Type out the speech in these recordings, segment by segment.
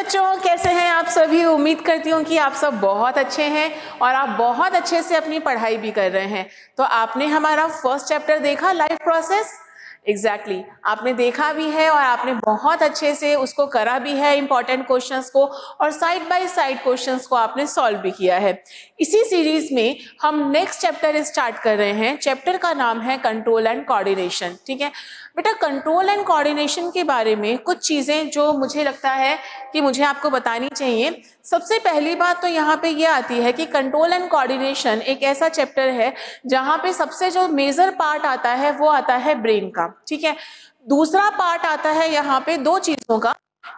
बच्चों, कैसे हैं आप सभी। उम्मीद करती हूँ कि आप सब बहुत अच्छे हैं और आप बहुत अच्छे से अपनी पढ़ाई भी कर रहे हैं। तो आपने हमारा फर्स्ट चैप्टर देखा, लाइफ प्रोसेस। एग्जैक्टली आपने देखा भी है और आपने बहुत अच्छे से उसको करा भी है, इंपॉर्टेंट क्वेश्चंस को, और साइड बाय साइड क्वेश्चंस को आपने सॉल्व भी किया है। इसी सीरीज में हम नेक्स्ट चैप्टर स्टार्ट कर रहे हैं। चैप्टर का नाम है कंट्रोल एंड कोऑर्डिनेशन। ठीक है बेटा, कंट्रोल एंड कोऑर्डिनेशन के बारे में कुछ चीजें जो मुझे लगता है कि मुझे आपको बतानी चाहिए। सबसे पहली बात तो यहाँ पे ये आती है कि कंट्रोल एंड कोऑर्डिनेशन एक ऐसा चैप्टर है जहाँ पे सबसे जो मेजर पार्ट आता है वो आता है ब्रेन का। ठीक है, दूसरा पार्ट आता है यहाँ पे दो चीजों का,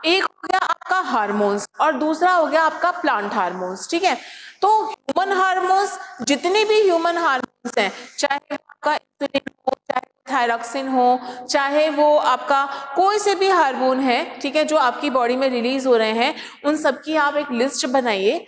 एक हो गया आपका हार्मोन्स और दूसरा हो गया आपका प्लांट हार्मोन्स। ठीक है, तो ह्यूमन हार्मोन्स, जितने भी ह्यूमन हार्मोन्स हैं, चाहे आपका इंसुलिन हो, चाहे थायरॉक्सिन हो, चाहे वो आपका कोई से भी हार्मोन है, ठीक है, जो आपकी बॉडी में रिलीज हो रहे हैं, उन सब की आप एक लिस्ट बनाइए,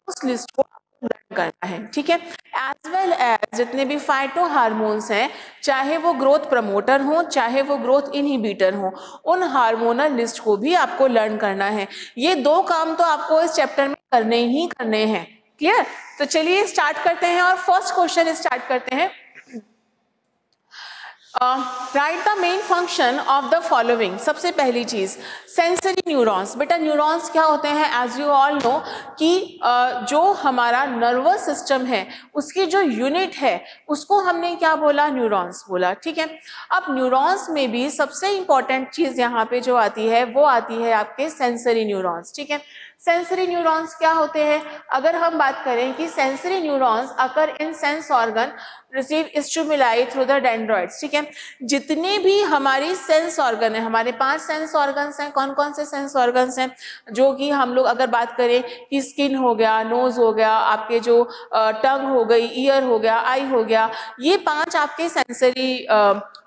उस लिस्ट को लर्न करना है। ठीक है, एज वेल एज जितने भी फाइटो हार्मोन्स हैं, चाहे वो ग्रोथ प्रमोटर हो चाहे वो ग्रोथ इनहिबिटर हो, उन हार्मोनल लिस्ट को भी आपको लर्न करना है। ये दो काम तो आपको इस चैप्टर में करने ही करने हैं। क्लियर? तो चलिए स्टार्ट करते हैं और फर्स्ट क्वेश्चन स्टार्ट करते हैं। Right the main function of the following. सबसे पहली चीज सेंसरी न्यूरॉन्स। बेटा न्यूरॉन्स क्या होते हैं? एज यू ऑल नो कि जो हमारा नर्वस सिस्टम है उसकी जो यूनिट है उसको हमने क्या बोला? न्यूरॉन्स बोला। ठीक है, अब न्यूरॉन्स में भी सबसे इंपॉर्टेंट चीज यहाँ पे जो आती है वो आती है आपके सेंसरी न्यूरॉन्स। ठीक है, सेंसरी न्यूरॉन्स क्या होते हैं? अगर हम बात करें कि sensory neurons occur in sense organ receive stimuli through the dendrites. ठीक है, जितने भी हमारी सेंस ऑर्गन है, हमारे 5 सेंस ऑर्गन्स हैं। कौन कौन से सेंस ऑर्गन्स हैं? जो कि हम लोग अगर बात करें कि स्किन हो गया, नोज हो गया, आपके जो टंग हो गई, ईयर हो गया, आई हो गया, ये 5 आपके सेंसरी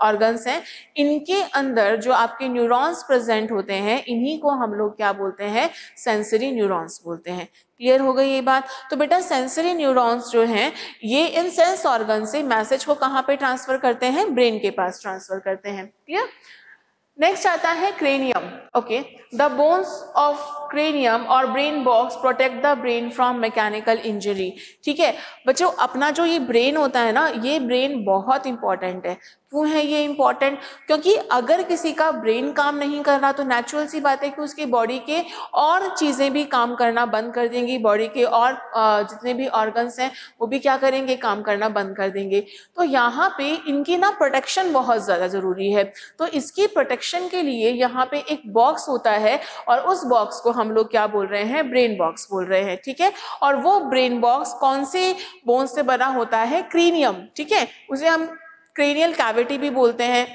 ऑर्गन्स हैं। इनके अंदर जो आपके न्यूरॉन्स प्रेजेंट होते हैं, इन्हीं को हम लोग क्या बोलते हैं? सेंसरी न्यूरॉन्स बोलते हैं। क्लियर हो गई ये बात? तो बेटा सेंसरी न्यूरॉन्स जो हैं ये इन सेंस ऑर्गन से मैसेज को कहाँ पे ट्रांसफर करते हैं? ब्रेन के पास ट्रांसफर करते हैं। क्लियर? नेक्स्ट आता है cranium. Okay, the bones of cranium और brain box protect the brain from mechanical injury. ठीक है बच्चों, अपना जो ये ब्रेन होता है ना, ये ब्रेन बहुत इंपॉर्टेंट है। क्यों है ये इंपॉर्टेंट? क्योंकि अगर किसी का ब्रेन काम नहीं कर रहा तो नेचुरल सी बात है कि उसकी बॉडी के और चीजें भी काम करना बंद कर देंगी, बॉडी के और जितने भी ऑर्गन्स हैं वो भी क्या करेंगे? काम करना बंद कर देंगे। तो यहाँ पे इनकी ना प्रोटेक्शन बहुत ज्यादा जरूरी है। तो इसकी प्रोटेक्शन के लिए यहाँ पे एक बॉक्स होता है और उस बॉक्स को हम लोग क्या बोल रहे हैं? ब्रेन बॉक्स बोल रहे हैं। ठीक है, और वो ब्रेन बॉक्स कौन से बोन से बना होता है? क्रेनियम। ठीक है, उसे हम क्रेनियल कैविटी भी बोलते हैं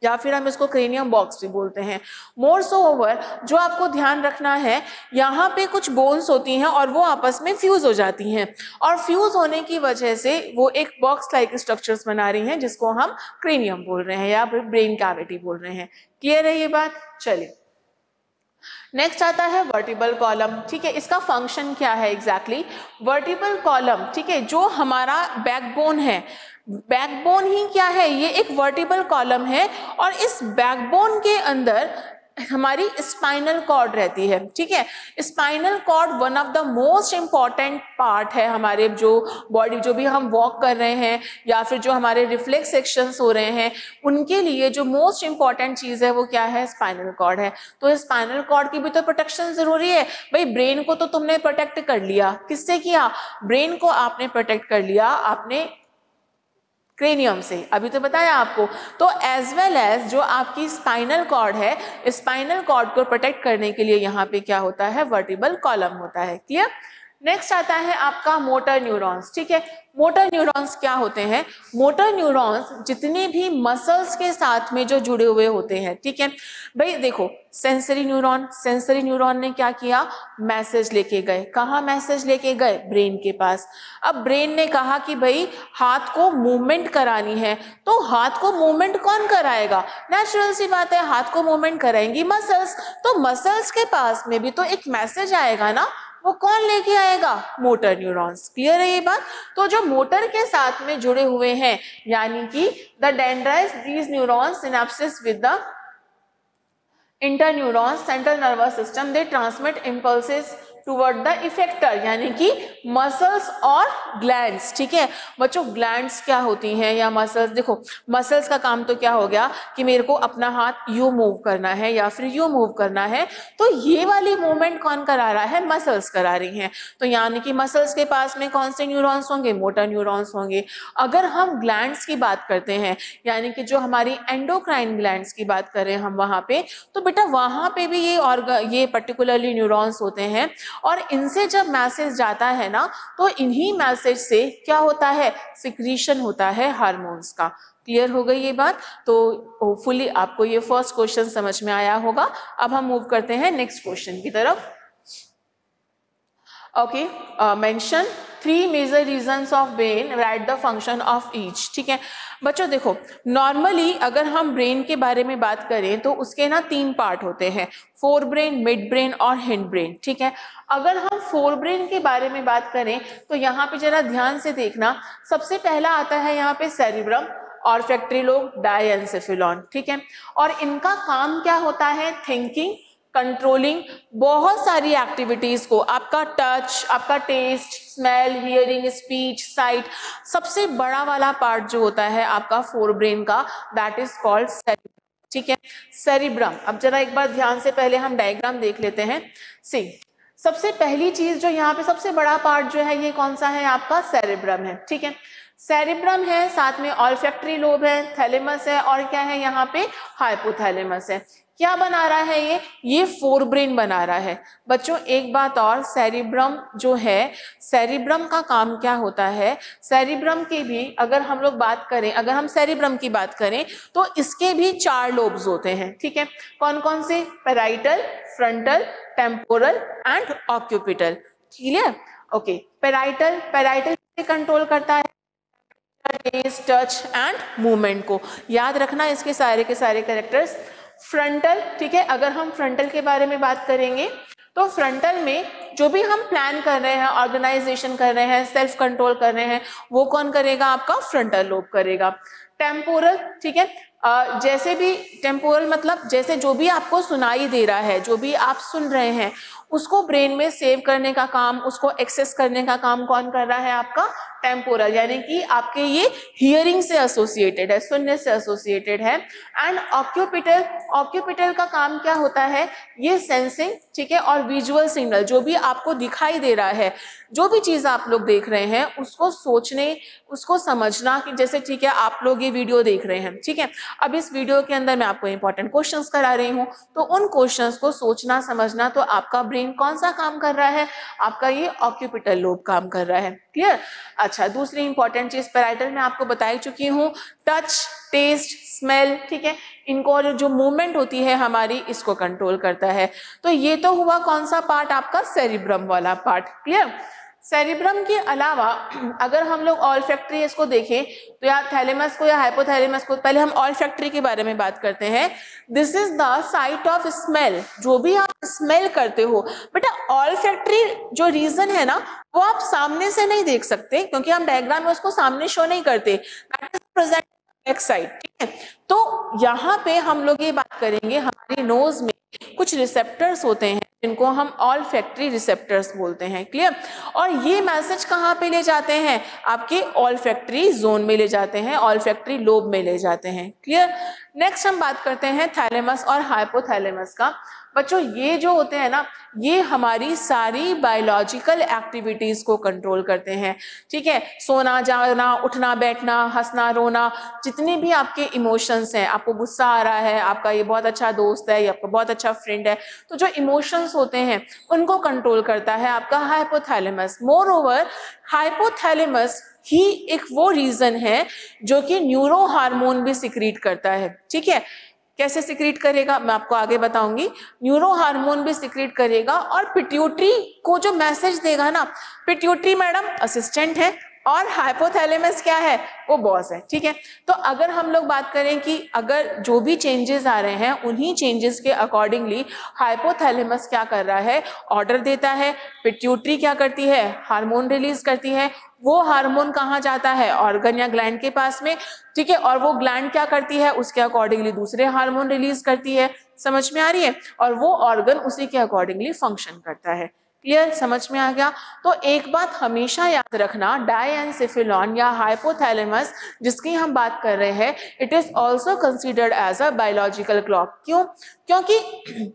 या फिर हम इसको क्रेनियम बॉक्स भी बोलते हैं। मोर सो ओवर, जो आपको ध्यान रखना है, यहाँ पे कुछ बोन्स होती हैं और वो आपस में फ्यूज हो जाती हैं, और फ्यूज होने की वजह से वो एक बॉक्स लाइक स्ट्रक्चर्स बना रही हैं जिसको हम क्रेनियम बोल रहे हैं या फिर ब्रेन कैविटी बोल रहे हैं। क्लियर है ये बात? चलिए नेक्स्ट आता है वर्टिबल कॉलम। ठीक है, इसका फंक्शन क्या है एग्जैक्टली? वर्टिबल कॉलम, ठीक है, जो हमारा बैकबोन है, बैकबोन ही क्या है? ये एक वर्टिबल कॉलम है और इस बैकबोन के अंदर हमारी स्पाइनल कॉर्ड रहती है। ठीक है, spinal cord one of the most important part है हमारे जो बॉडी, जो भी हम वॉक कर रहे हैं या फिर जो हमारे रिफ्लेक्स एक्शंस हो रहे हैं, उनके लिए जो मोस्ट इंपॉर्टेंट चीज है वो क्या है? स्पाइनल कॉर्ड है। तो स्पाइनल कॉर्ड की भी तो प्रोटेक्शन जरूरी है। भाई ब्रेन को तो तुमने प्रोटेक्ट कर लिया, किससे किया? ब्रेन को आपने प्रोटेक्ट कर लिया, आपने क्रेनियम से, अभी तो बताया आपको। तो एज वेल एज जो आपकी स्पाइनल कॉर्ड है, स्पाइनल कॉर्ड को प्रोटेक्ट करने के लिए यहाँ पे क्या होता है? वर्टिबल कॉलम होता है। क्लियर? नेक्स्ट आता है आपका मोटर न्यूरॉन्स। ठीक है, मोटर न्यूरॉन्स क्या होते हैं? मोटर न्यूरॉन्स जितने भी मसल्स के साथ में जो जुड़े हुए होते हैं। ठीक है भाई, देखो सेंसरी न्यूरॉन ने क्या किया? मैसेज लेके गए। कहाँ मैसेज लेके गए? ब्रेन के पास। अब ब्रेन ने कहा कि भाई हाथ को मूवमेंट करानी है, तो हाथ को मूवमेंट कौन कराएगा? नेचुरल सी बात है, हाथ को मूवमेंट कराएंगी मसल्स। तो मसल्स के पास में भी तो एक मैसेज आएगा ना, वो कौन लेके आएगा? Motor neurons. क्लियर है ये बात? तो जो मोटर के साथ में जुड़े हुए हैं, यानी कि the dendrites these neurons synapsis with the interneurons central nervous system they transmit impulses toward the effector, यानी कि मसल्स और ग्लैंड्स। ठीक है बच्चों, ग्लैंड्स क्या होती हैं या मसल्स, देखो मसल्स का काम तो क्या हो गया कि मेरे को अपना हाथ यू मूव करना है या फिर यू मूव करना है, तो ये वाली मूवमेंट कौन करा रहा है, मसल्स करा रही हैं। तो यानी कि मसल्स के पास में कौन से न्यूरॉन्स होंगे, मोटर न्यूरॉन्स होंगे। अगर हम ग्लैंड्स की बात करते हैं, यानी कि जो हमारी एंडोक्राइन ग्लैंड्स की बात करें हम वहां पे, तो बेटा वहां पे भी ये पर्टिकुलरली न्यूरॉन्स होते हैं, और इनसे जब मैसेज जाता है ना, तो इन्हीं मैसेज से क्या होता है, सिक्रीशन होता है हार्मोन्स का। क्लियर हो गई ये बात? तो होपफुली आपको ये फर्स्ट क्वेश्चन समझ में आया होगा। अब हम मूव करते हैं नेक्स्ट क्वेश्चन की तरफ। Okay, mention 3 major regions of brain, right the function of each. ठीक है बच्चों, देखो नॉर्मली अगर हम ब्रेन के बारे में बात करें तो उसके ना 3 पार्ट होते हैं, फोर ब्रेन, मिड ब्रेन और हिंड ब्रेन। ठीक है, अगर हम फोर ब्रेन के बारे में बात करें तो यहाँ पे जरा ध्यान से देखना, सबसे पहला आता है यहाँ पे सेरिब्रम, ऑल्फैक्टरी लोब, डायएन्सेफेलॉन। ठीक है, और इनका काम क्या होता है, थिंकिंग, कंट्रोलिंग बहुत सारी एक्टिविटीज को, आपका टच, आपका taste, smell, hearing, speech, sight, सबसे बड़ा वाला पार्ट जो होता है आपका फोर ब्रेन का, दैट इज कॉल्ड सेरिब्रम। ठीक है, सेरिब्रम। अब जरा एक बार ध्यान से पहले हम डायग्राम देख लेते हैं। सी, सबसे पहली चीज जो यहाँ पे सबसे बड़ा पार्ट जो है ये कौन सा है, आपका सेरिब्रम है। ठीक है, सेरिब्रम है, साथ में ऑल्फैक्टरी लोब है, थैलेमस है, और क्या है यहाँ पे, हाइपोथैलेमस है। क्या बना रहा है ये फोर ब्रेन बना रहा है। बच्चों एक बात और, सेरिब्रम जो है, सेरिब्रम का काम क्या होता है, सेरिब्रम के भी अगर हम लोग बात करें, अगर हम सेरिब्रम की बात करें तो इसके भी 4 लोब्स होते हैं। ठीक है, कौन कौन से, parietal, frontal, temporal and occipital. Clear? Okay, parietal control करता है टेस्ट, टच एंड मूवमेंट को। याद रखना इसके सारे के सारे कैरेक्टर्स। फ्रंटल, ठीक है, अगर हम फ्रंटल के बारे में बात करेंगे तो फ्रंटल में जो भी हम प्लान कर रहे हैं, ऑर्गेनाइजेशन कर रहे हैं, सेल्फ कंट्रोल कर रहे हैं, वो कौन करेगा, आपका फ्रंटल लोब करेगा। टेम्पोरल, ठीक है, जैसे भी टेम्पोरल मतलब जैसे जो भी आपको सुनाई दे रहा है, जो भी आप सुन रहे हैं, उसको ब्रेन में सेव करने का काम, उसको एक्सेस करने का काम कौन कर रहा है, आपका टेम्पोरल, यानी कि आपके ये हियरिंग से एसोसिएटेड है, सुनने से एसोसिएटेड है। एंड ऑक्यूपिटल का काम क्या होता है, ये सेंसिंग, ठीक है, और विजुअल सिग्नल, जो भी आपको दिखाई दे रहा है, जो भी चीज आप लोग देख रहे हैं, उसको सोचने, उसको समझना, कि जैसे ठीक है आप लोग ये वीडियो देख रहे हैं, ठीक है, अब इस वीडियो के अंदर मैं आपको इंपॉर्टेंट क्वेश्चंस करा रही हूँ, तो उन क्वेश्चंस को सोचना समझना, तो आपका ब्रेन कौन सा काम कर रहा है, आपका ये ऑक्यूपिटल लोब काम कर रहा है। क्लियर? अच्छा, दूसरी इंपॉर्टेंट चीज पैराइटल में आपको बता चुकी हूँ, टच, टेस्ट, स्मेल, ठीक है, इनको जो मूवमेंट होती है हमारी, इसको कंट्रोल करता है। तो ये तो हुआ कौन सा पार्ट, आपका सेरिब्रम वाला पार्ट। क्लियर? सेरिब्रम के अलावा अगर हम लोग ऑल्फैक्टरी इसको देखें तो या थैलेमस को या हाइपोथैलेमस को, पहले हम ऑल्फैक्टरी के बारे में बात करते हैं। This is the site of smell, जो भी आप स्मेल करते हो बेटा, ऑल्फैक्टरी जो रीजन है ना, वो आप सामने से नहीं देख सकते, क्योंकि हम डायग्राम में उसको सामने शो नहीं करते, that is present back side. ठीक है, तो यहाँ पे हम लोग ये बात करेंगे, हमारी नोज में कुछ रिसेप्टर्स होते हैं जिनको हम ऑल्फैक्टरी रिसेप्टर्स बोलते हैं। क्लियर? और ये मैसेज कहाँ पे ले जाते हैं, आपके ऑल्फैक्टरी जोन में ले जाते हैं, ऑल्फैक्टरी लोब में ले जाते हैं। क्लियर? नेक्स्ट हम बात करते हैं थैलेमस और हाइपोथैलेमस का। बच्चों ये जो होते हैं ना, ये हमारी सारी बायोलॉजिकल एक्टिविटीज को कंट्रोल करते हैं। ठीक है, सोना, जागना, उठना, बैठना, हंसना, रोना, जितने भी आपके इमोशंस हैं, आपको गुस्सा आ रहा है, आपका ये बहुत अच्छा दोस्त है, या आपका बहुत अच्छा फ्रेंड है, तो जो इमोशंस होते हैं उनको कंट्रोल करता है आपका हाइपोथैलेमस। मोर ओवर, हाइपोथैलेमस ही एक वो रीजन है जो कि न्यूरो हार्मोन भी सिक्रीट करता है। ठीक है, कैसे सिक्रीट करेगा मैं आपको आगे बताऊंगी। न्यूरो हार्मोन भी सिक्रीट करेगा और पिट्यूटरी को जो मैसेज देगा ना, पिट्यूटरी मैडम असिस्टेंट है, और हाइपोथैलेमस क्या है, वो बॉस है, ठीक है। तो अगर हम लोग बात करें कि अगर जो भी चेंजेस आ रहे हैं उन्हीं चेंजेस के अकॉर्डिंगली हाइपोथैलेमस क्या कर रहा है, ऑर्डर देता है, पिट्यूटरी क्या करती है, हार्मोन रिलीज करती है, वो हार्मोन कहाँ जाता है, ऑर्गन या ग्लैंड के पास में, ठीक है, और वो ग्लैंड क्या करती है, उसके अकॉर्डिंगली दूसरे हार्मोन रिलीज करती है, समझ में आ रही है, और वो ऑर्गन उसी के अकॉर्डिंगली फंक्शन करता है। क्लियर, समझ में आ गया। तो एक बात हमेशा याद रखना, डायएनसेफेलॉन या हाइपोथैलेमस जिसकी हम बात कर रहे हैं, it is also considered as a biological clock. क्यों? क्योंकि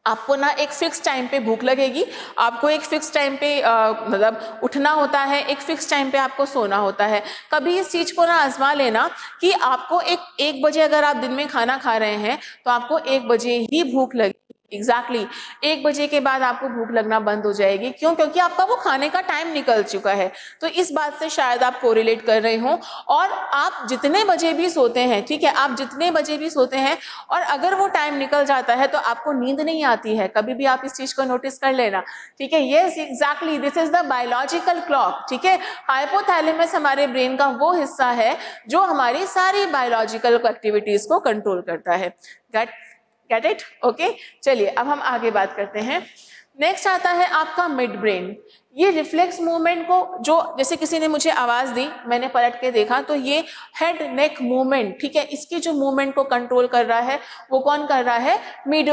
आपको ना एक फिक्स टाइम पे भूख लगेगी, आपको एक फिक्स टाइम पे मतलब उठना होता है, एक फिक्स टाइम पे आपको सोना होता है। कभी इस चीज को ना आजमा लेना कि आपको एक बजे अगर आप दिन में खाना खा रहे हैं तो आपको 1 बजे ही भूख लगेगी, एग्जैक्टली 1 बजे के बाद आपको भूख लगना बंद हो जाएगी। क्यों? क्योंकि आपका वो खाने का टाइम निकल चुका है। तो इस बात से शायद आप कोरिलेट कर रहे हो। और आप जितने बजे भी सोते हैं, ठीक है, आप जितने बजे भी सोते हैं और अगर वो टाइम निकल जाता है तो आपको नींद नहीं आती है, कभी भी आप इस चीज को नोटिस कर लेना, ठीक है। Yes exactly, this is the biological clock, ठीक है। हाइपोथैलेमस हमारे ब्रेन का वो हिस्सा है जो हमारी सारी बायोलॉजिकल एक्टिविटीज को कंट्रोल करता है। Get it? ओके, चलिए अब हम आगे बात करते हैं। नेक्स्ट आता है आपका मिड ब्रेन। ये रिफ्लेक्स मूवमेंट को, जो जैसे किसी ने मुझे आवाज दी, मैंने पलट के देखा तो ये हेड नेक मूवमेंट, ठीक है, इसकी जो मूवमेंट को कंट्रोल कर रहा है वो कौन कर रहा है, मिड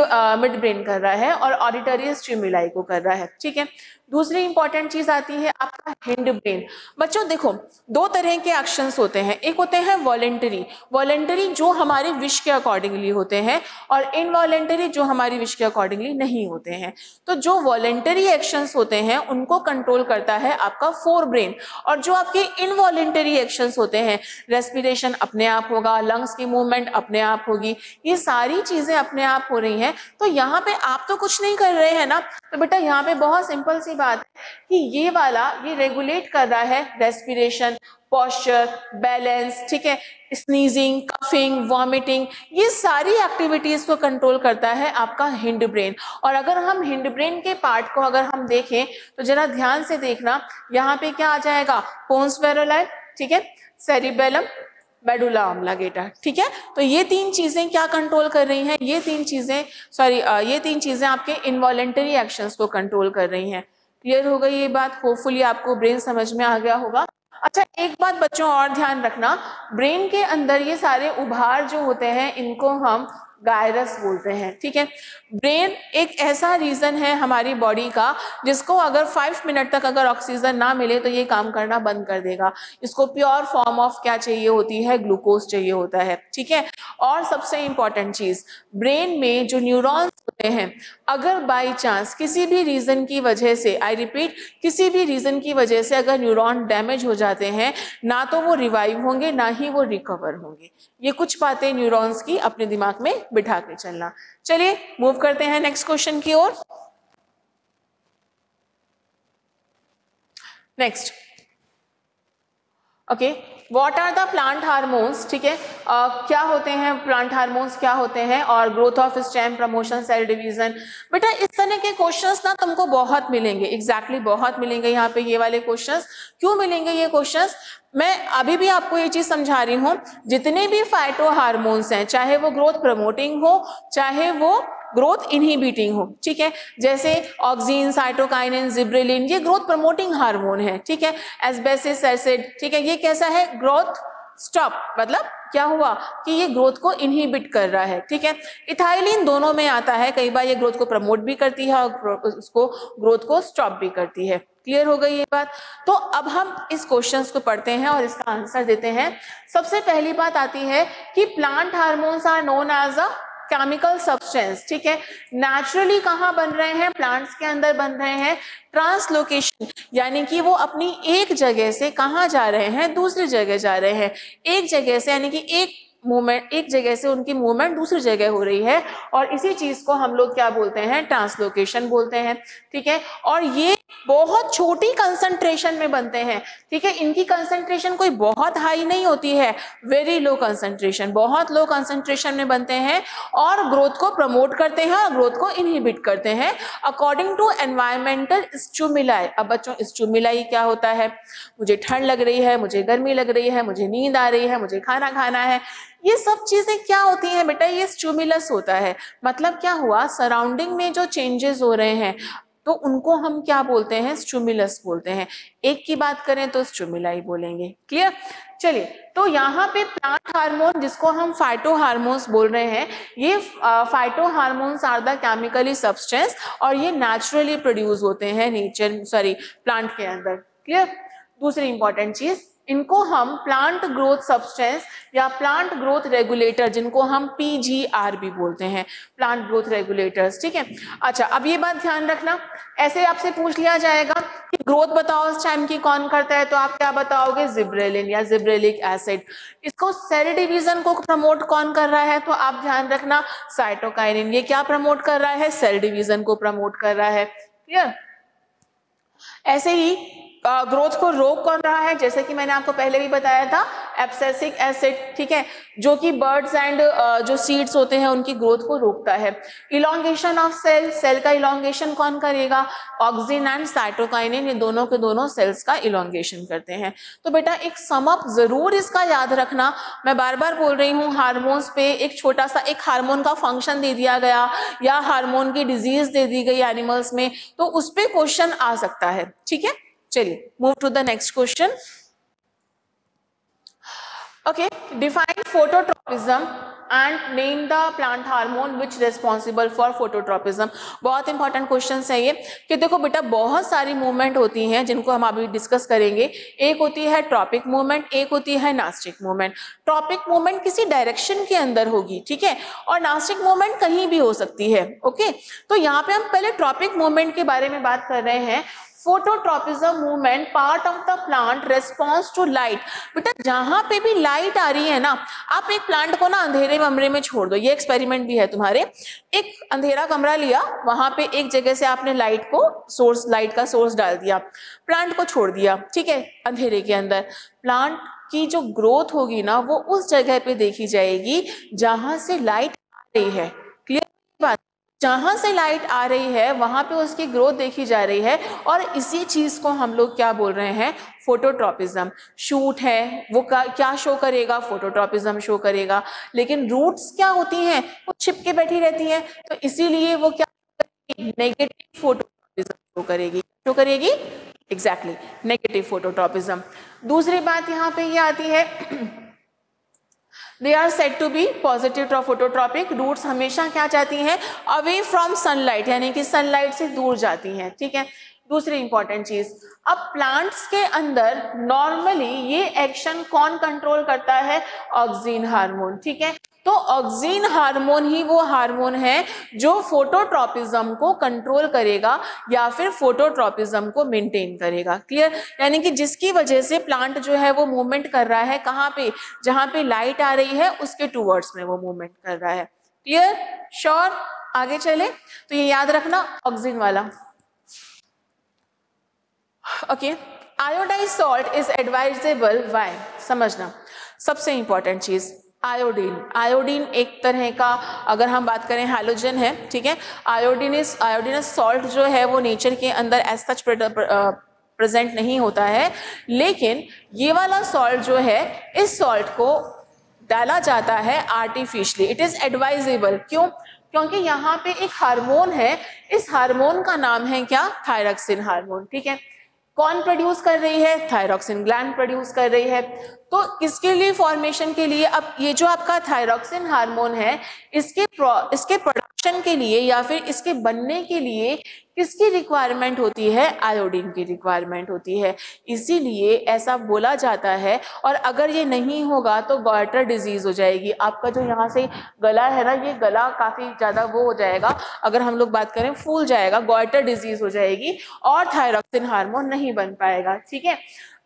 ब्रेन कर रहा है, और ऑडिटरी स्टिमुलाई को कर रहा है, ठीक है। दूसरी इंपॉर्टेंट चीज आती है आपका हिंड ब्रेन। बच्चों देखो, 2 तरह के एक्शंस होते हैं, एक होते हैं वॉलेंटरी जो हमारे विश के अकॉर्डिंगली होते हैं, और इनवॉलेंटरी जो हमारी विश के अकॉर्डिंगली नहीं होते हैं। तो जो वॉलेंटरी एक्शंस होते हैं उनको कंट्रोल करता है आपका फोर ब्रेन, और जो आपके इनवॉलेंटरी एक्शंस होते हैं, रेस्पिरेशन अपने आप होगा, लंग्स की मूवमेंट अपने आप होगी, ये सारी चीजें अपने आप हो रही हैं। तो यहाँ पे आप तो कुछ नहीं कर रहे हैं ना, तो बेटा यहाँ पे बहुत सिंपल सी बात है कि ये वाला ये रेगुलेट कर रहा है रेस्पिरेशन, पोस्चर, बैलेंस, ठीक है, स्नीजिंग, कफिंग, वॉमिटिंग, ये सारी एक्टिविटीज को कंट्रोल करता है आपका हिंड ब्रेन। और अगर हम हिंड ब्रेन के पार्ट को अगर हम देखें तो जरा ध्यान से देखना, यहाँ पे क्या आ जाएगा, पोन्स वेरोलाई, ठीक है, सेरिबेलम, मेडुला ऑब्लिंगेटा, ठीक है। तो ये 3 चीजें क्या कंट्रोल कर रही हैं, ये 3 चीजें आपके इनवॉलेंटरी एक्शंस को कंट्रोल कर रही हैं। क्लियर हो गई ये बात? होपफुली आपको ब्रेन समझ में आ गया होगा। अच्छा, एक बात बच्चों और ध्यान रखना, ब्रेन के अंदर ये सारे उभार जो होते हैं इनको हम गायरस बोलते हैं, ठीक है। ब्रेन एक ऐसा रीजन है हमारी बॉडी का जिसको अगर 5 मिनट तक अगर ऑक्सीजन ना मिले तो ये काम करना बंद कर देगा। इसको प्योर फॉर्म ऑफ क्या चाहिए होती है, ग्लूकोज चाहिए होता है, ठीक है। और सबसे इंपॉर्टेंट चीज, ब्रेन में जो न्यूरॉन्स होते हैं, अगर बाई चांस किसी भी रीजन की वजह से, आई रिपीट, किसी भी रीजन की वजह से अगर न्यूरॉन डैमेज हो जाते हैं, ना तो वो रिवाइव होंगे ना ही वो रिकवर होंगे। ये कुछ बातें न्यूरॉन्स की अपने दिमाग में बिठा के चलना। चलिए मूव करते हैं नेक्स्ट क्वेश्चन की ओर। Next, okay, what are the plant hormones, ठीक है, क्या होते हैं प्लांट हार्मोन्स, क्या होते हैं, और growth of stem, promotion, cell division. बेटा इस तरह के क्वेश्चंस ना तुमको बहुत मिलेंगे, एग्जैक्टली बहुत मिलेंगे यहाँ पे ये वाले क्वेश्चंस। क्यों मिलेंगे ये क्वेश्चंस? मैं अभी भी आपको ये चीज समझा रही हूँ, जितने भी फाइटो हार्मोन्स हैं, चाहे वो ग्रोथ प्रमोटिंग हो चाहे वो ग्रोथ इनहिबिटिंग हो, ठीक है, जैसे ऑक्सीन, साइटोकाइनिन, जिब्रेलिन, ये ग्रोथ प्रमोटिंग हार्मोन है, ठीक है। एस्बेसिक एसिड, ठीक है, ये कैसा है, ग्रोथ स्टॉप, मतलब क्या हुआ कि ये ग्रोथ को इनहिबिट कर रहा है, ठीक है। इथाइलिन दोनों में आता है, कई बार ये ग्रोथ को प्रमोट भी करती है और उसको ग्रोथ को स्टॉप भी करती है। क्लियर हो गई ये बात? तो अब हम इस क्वेश्चंस को पढ़ते हैं और इसका आंसर देते हैं। सबसे पहली बात आती है कि plant hormones are known as a chemical substance, ठीक है। नेचुरली कहाँ बन रहे हैं, प्लांट्स के अंदर बन रहे हैं। ट्रांसलोकेशन, यानी कि वो अपनी एक जगह से कहाँ जा रहे हैं, दूसरी जगह जा रहे हैं। एक जगह से यानी कि एक मूवमेंट, एक जगह से उनकी मूवमेंट दूसरी जगह हो रही है, और इसी चीज को हम लोग क्या बोलते हैं, ट्रांसलोकेशन बोलते हैं, ठीक है। और ये बहुत छोटी कंसंट्रेशन में बनते हैं, ठीक है। इनकी कंसंट्रेशन कोई बहुत हाई नहीं होती है, वेरी लो कंसंट्रेशन, बहुत लो कंसंट्रेशन में बनते हैं और ग्रोथ को प्रमोट करते हैं और ग्रोथ को इनहिबिट करते हैं अकॉर्डिंग टू एनवायरमेंटल स्टिमुलाई। अब बच्चों स्टिमुलाई क्या होता है? मुझे ठंड लग रही है, मुझे गर्मी लग रही है, मुझे नींद आ रही है, मुझे खाना खाना है, ये सब चीजें क्या होती हैं बेटा? ये स्टिमुलस होता है। मतलब क्या हुआ, सराउंडिंग में जो चेंजेस हो रहे हैं तो उनको हम क्या बोलते हैं? स्टिमुलस बोलते हैं। एक की बात करें तो स्टिमुलाई बोलेंगे। क्लियर? चलिए, तो यहाँ पे प्लांट हार्मोन जिसको हम फाइटो हार्मोन्स बोल रहे हैं, ये phyto hormones are the chemically substance और ये नेचुरली प्रोड्यूस होते हैं प्लांट के अंदर। क्लियर? दूसरी इंपॉर्टेंट चीज, इनको हम प्लांट ग्रोथ सब्सटेंस या प्लांट ग्रोथ रेगुलेटर, जिनको हम PGR भी बोलते हैं, प्लांट ग्रोथ रेगुलेटर्स, ठीक है। अच्छा, अब ये बात ध्यान रखना, ऐसे आपसे पूछ लिया जाएगा कि ग्रोथ बताओ इस टाइम की कौन करता है, तो आप क्या बताओगे? जिब्रेलिन या जिब्रेलिक एसिड। इसको सेल डिवीजन को प्रमोट कौन कर रहा है? तो आप ध्यान रखना, साइटोकाइनिन। ये क्या प्रमोट कर रहा है? सेल डिवीजन को प्रमोट कर रहा है। क्लियर? ऐसे ही ग्रोथ को रोक कौन रहा है? जैसे कि मैंने आपको पहले भी बताया था, एब्सेसिक एसिड, ठीक है, जो कि बर्ड्स एंड जो सीड्स होते हैं उनकी ग्रोथ को रोकता है। इलोंगेशन ऑफ सेल, सेल का इलोंगेशन कौन करेगा? ऑक्सिन एंड साइटोकाइनिन, ये दोनों के दोनों सेल्स का इलोंगेशन करते हैं। तो बेटा एक सम अप जरूर इसका याद रखना, मैं बार बार बोल रही हूँ, हार्मोन्स पे एक छोटा सा एक हार्मोन का फंक्शन दे दिया गया या हार्मोन की डिजीज दे दी गई एनिमल्स में, तो उस पे क्वेश्चन आ सकता है, ठीक है। चलिए, move to the next question. Okay, define phototropism and name the plant hormone which responsible for phototropism. बहुत इंपॉर्टेंट क्वेश्चन है ये कि देखो बेटा, बहुत सारी मूवमेंट होती हैं जिनको हम अभी डिस्कस करेंगे। एक होती है ट्रॉपिक मूवमेंट, एक होती है नास्टिक मूवमेंट। ट्रॉपिक मूवमेंट किसी डायरेक्शन के अंदर होगी, ठीक है, और नास्टिक मूवमेंट कहीं भी हो सकती है। ओके, तो यहाँ पे हम पहले ट्रॉपिक मूवमेंट के बारे में बात कर रहे हैं। Phototropism movement part of the plant response to light. बेटा जहां पे भी लाइट आ रही है ना, आप एक प्लांट को ना अंधेरे कमरे में छोड़ दो, ये एक्सपेरिमेंट भी है तुम्हारे। एक अंधेरा कमरा लिया, वहां पे एक जगह से आपने लाइट का सोर्स डाल दिया, प्लांट को छोड़ दिया, ठीक है, अंधेरे के अंदर। प्लांट की जो ग्रोथ होगी ना, वो उस जगह पे देखी जाएगी जहां से लाइट आ रही है। क्लियर बात? जहां से लाइट आ रही है वहां पे उसकी ग्रोथ देखी जा रही है, और इसी चीज को हम लोग क्या बोल रहे हैं? फोटोट्रोपिज्म। शूट है वो क्या शो करेगा? फोटोट्रोपिज्म शो करेगा। लेकिन रूट्स क्या होती हैं? वो छिपके बैठी रहती हैं, तो इसीलिए वो क्या करेगी? नेगेटिव फोटोट्रोपिज्म शो करेगी। शो करेगी एग्जैक्टली, नेगेटिव फोटोट्रोपिज्म। दूसरी बात यहाँ पे ये आती है, They are said to be positive phototropic। Roots हमेशा क्या चाहती हैं? अवे फ्रॉम सनलाइट, यानी कि सनलाइट से दूर जाती हैं, ठीक है। दूसरी इंपॉर्टेंट चीज, अब प्लांट्स के अंदर नॉर्मली ये एक्शन कौन कंट्रोल करता है? ऑक्सिन हार्मोन, ठीक है। तो ऑक्सिन हार्मोन ही वो हार्मोन है जो फोटोट्रोपिज्म को कंट्रोल करेगा या फिर फोटोट्रोपिज्म को मेंटेन करेगा। क्लियर? यानी कि जिसकी वजह से प्लांट जो है वो मूवमेंट कर रहा है, कहाँ पे? जहां पे लाइट आ रही है उसके टूवर्ड्स में वो मूवमेंट कर रहा है। क्लियर? श्योर? आगे चले, तो ये याद रखना, ऑक्सिन वाला। Okay, iodise salt is advisable why? समझना, सबसे इंपॉर्टेंट चीज आयोडीन। आयोडीन एक तरह का, अगर हम बात करें, हैलोजन है, ठीक है। आयोडीनस सॉल्ट जो है वो नेचर के अंदर एज सच प्रेजेंट नहीं होता है, लेकिन ये वाला सॉल्ट जो है, इस सॉल्ट को डाला जाता है आर्टिफिशियली। इट इज एडवाइजेबल, क्यों? क्योंकि यहाँ पे एक हार्मोन है, इस हार्मोन का नाम है क्या? थायरॉक्सिन हार्मोन, ठीक है। कौन प्रोड्यूस कर रही है? थायरॉक्सिन ग्लैंड प्रोड्यूस कर रही है। तो किसके लिए फॉर्मेशन के लिए? अब ये जो आपका थायरॉक्सिन हार्मोन है, इसके प्रोडक्शन के लिए या फिर इसके बनने के लिए किसकी रिक्वायरमेंट होती है? आयोडीन की रिक्वायरमेंट होती है। इसीलिए ऐसा बोला जाता है, और अगर ये नहीं होगा तो गॉइटर डिजीज हो जाएगी। आपका जो यहाँ से गला है ना, ये गला काफी ज्यादा वो हो जाएगा, अगर हम लोग बात करें फूल जाएगा, गॉइटर डिजीज हो जाएगी और थायरॉक्सिन हार्मोन नहीं बन पाएगा, ठीक है।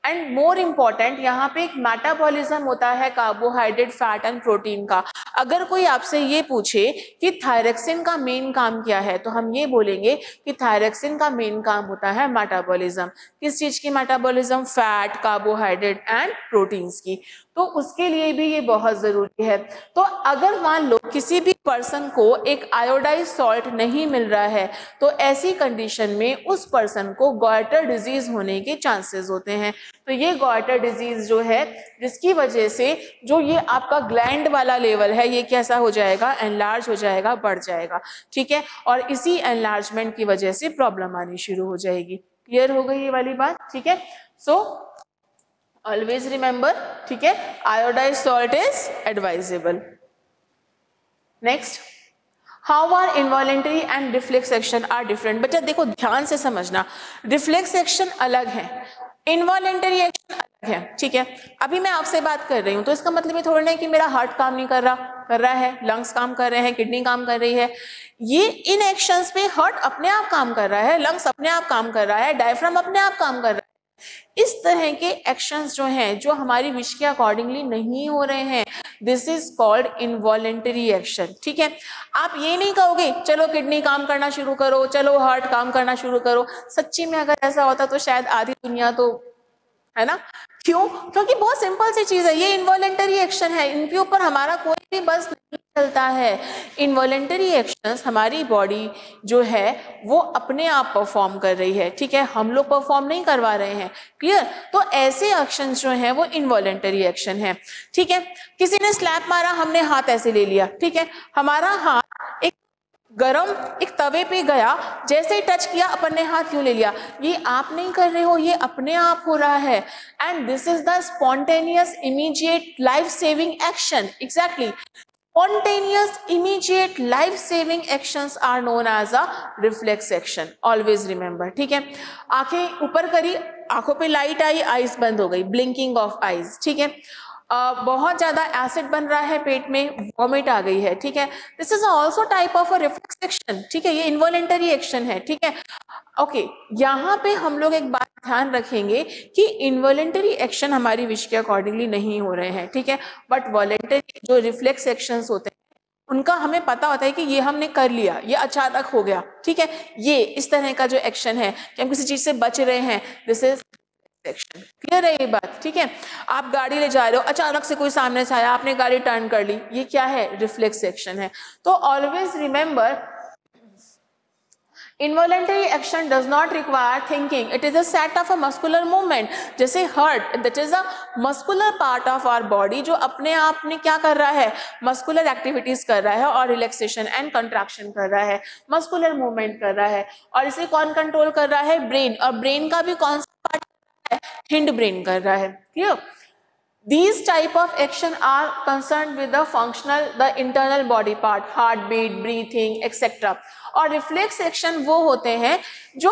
एंड मोर इम्पॉर्टेंट यहाँ पे एक मेटाबॉलिज्म होता है कार्बोहाइड्रेट, फैट एंड प्रोटीन का। अगर कोई आपसे ये पूछे कि थायरक्सिन का मेन काम क्या है, तो हम ये बोलेंगे कि थायरक्सिन का मेन काम होता है मेटाबॉलिज्म। किस चीज की metabolism? Fat, carbohydrate and proteins की। तो उसके लिए भी ये बहुत जरूरी है। तो अगर मान लो किसी भी पर्सन को एक आयोडाइज सॉल्ट नहीं मिल रहा है, तो ऐसी कंडीशन में उस पर्सन को गॉइटर डिजीज होने के चांसेस होते हैं। तो ये गॉइटर डिजीज जो है, जिसकी वजह से जो ये आपका ग्लैंड वाला लेवल है, ये कैसा हो जाएगा? एनलार्ज हो जाएगा, बढ़ जाएगा, ठीक है। और इसी एनलार्जमेंट की वजह से प्रॉब्लम आनी शुरू हो जाएगी। क्लियर हो गई ये वाली बात, ठीक है। सो ऑलवेज रिमेंबर, ठीक है, iodised salt is advisable. Next, how are involuntary and reflex action are different. बच्चा देखो ध्यान से समझना, रिफ्लेक्स एक्शन अलग है, इनवॉलेंटरी एक्शन अलग है, ठीक है। अभी मैं आपसे बात कर रही हूँ तो इसका मतलब ये थोड़ा नहीं कि मेरा हार्ट काम नहीं कर रहा है, लंग्स काम कर रहे हैं, किडनी काम कर रही है। ये इन एक्शंस पे हार्ट अपने आप काम कर रहा है, लंग्स अपने आप काम कर रहा है, डायफ्राम अपने आप काम कर रहा है। इस तरह के एक्शंस जो हैं, जो हमारी विश के अकॉर्डिंगली नहीं हो रहे हैं, this is called involuntary action, ठीक है। आप ये नहीं कहोगे चलो किडनी काम करना शुरू करो, चलो हार्ट काम करना शुरू करो। सच्ची में अगर ऐसा होता तो शायद आधी दुनिया तो, है ना, क्यों? क्योंकि बहुत सिंपल सी चीज है, ये इनवॉलेंटरी एक्शन है, इनके ऊपर हमारा कोई भी बस नहीं चलता है। इनवॉलेंटरी एक्शंस हमारी बॉडी जो है वो अपने आप परफॉर्म कर रही है, ठीक है, हम लोग परफॉर्म नहीं करवा रहे हैं। क्लियर? तो ऐसे एक्शंस जो हैं वो इनवॉलेंटरी एक्शन है, ठीक है। किसी ने स्लैप मारा, हमने हाथ ऐसे ले लिया, ठीक है, हमारा हाथ एक गरम एक तवे पे गया, जैसे ही टच किया अपन ने हाथ क्यों ले लिया? ये आप नहीं कर रहे हो, ये अपने आप हो रहा है। And this is the spontaneous immediate life saving action. Exactly, spontaneous immediate life saving actions are known as a reflex action. Always remember, ठीक है। आंखें ऊपर करी, आंखों पे लाइट आई, आईज बंद हो गई, ब्लिंकिंग ऑफ आईज, ठीक है। बहुत ज्यादा एसिड बन रहा है पेट में, वॉमिट आ गई है, ठीक है, this is also type of a reflex action, ठीक है, ये इनवॉलेंटरी एक्शन है, ठीक है। ओके, यहाँ पे हम लोग एक बात ध्यान रखेंगे कि इनवॉलेंटरी एक्शन हमारी विश के अकॉर्डिंगली नहीं हो रहे हैं, ठीक है, बट वॉलेंटरी जो रिफ्लेक्स एक्शंस होते हैं उनका हमें पता होता है कि ये हमने कर लिया, ये अचानक हो गया, ठीक है। ये इस तरह का जो एक्शन है कि हम किसी चीज से बच रहे हैं, दिस इज एक्शन। क्लियर है ये बात, ठीक है। आप गाड़ी ले जा रहे हो, अचानक से कोई सामने से आया, आपने गाड़ी टर्न कर ली, ये क्या है? रिफ्लेक्स एक्शन है। तो always remember, involuntary action does not require thinking, it is a set of a muscular movement. जैसे heart, that is a muscular part of our body, जो अपने आप में क्या कर रहा है? मस्कुलर एक्टिविटीज कर रहा है और रिलैक्सेशन एंड कंट्रैक्शन कर रहा है, मस्कुलर मूवमेंट कर रहा है। और इसे कौन कंट्रोल कर रहा है? ब्रेन। और ब्रेन का भी कौन सा पार्ट? हिंड ब्रेन कर रहा है। Clear? These type of action are concerned with the functional, the internal body part, heartbeat, breathing, etc. और रिफ्लेक्स एक्शन वो होते हैं जो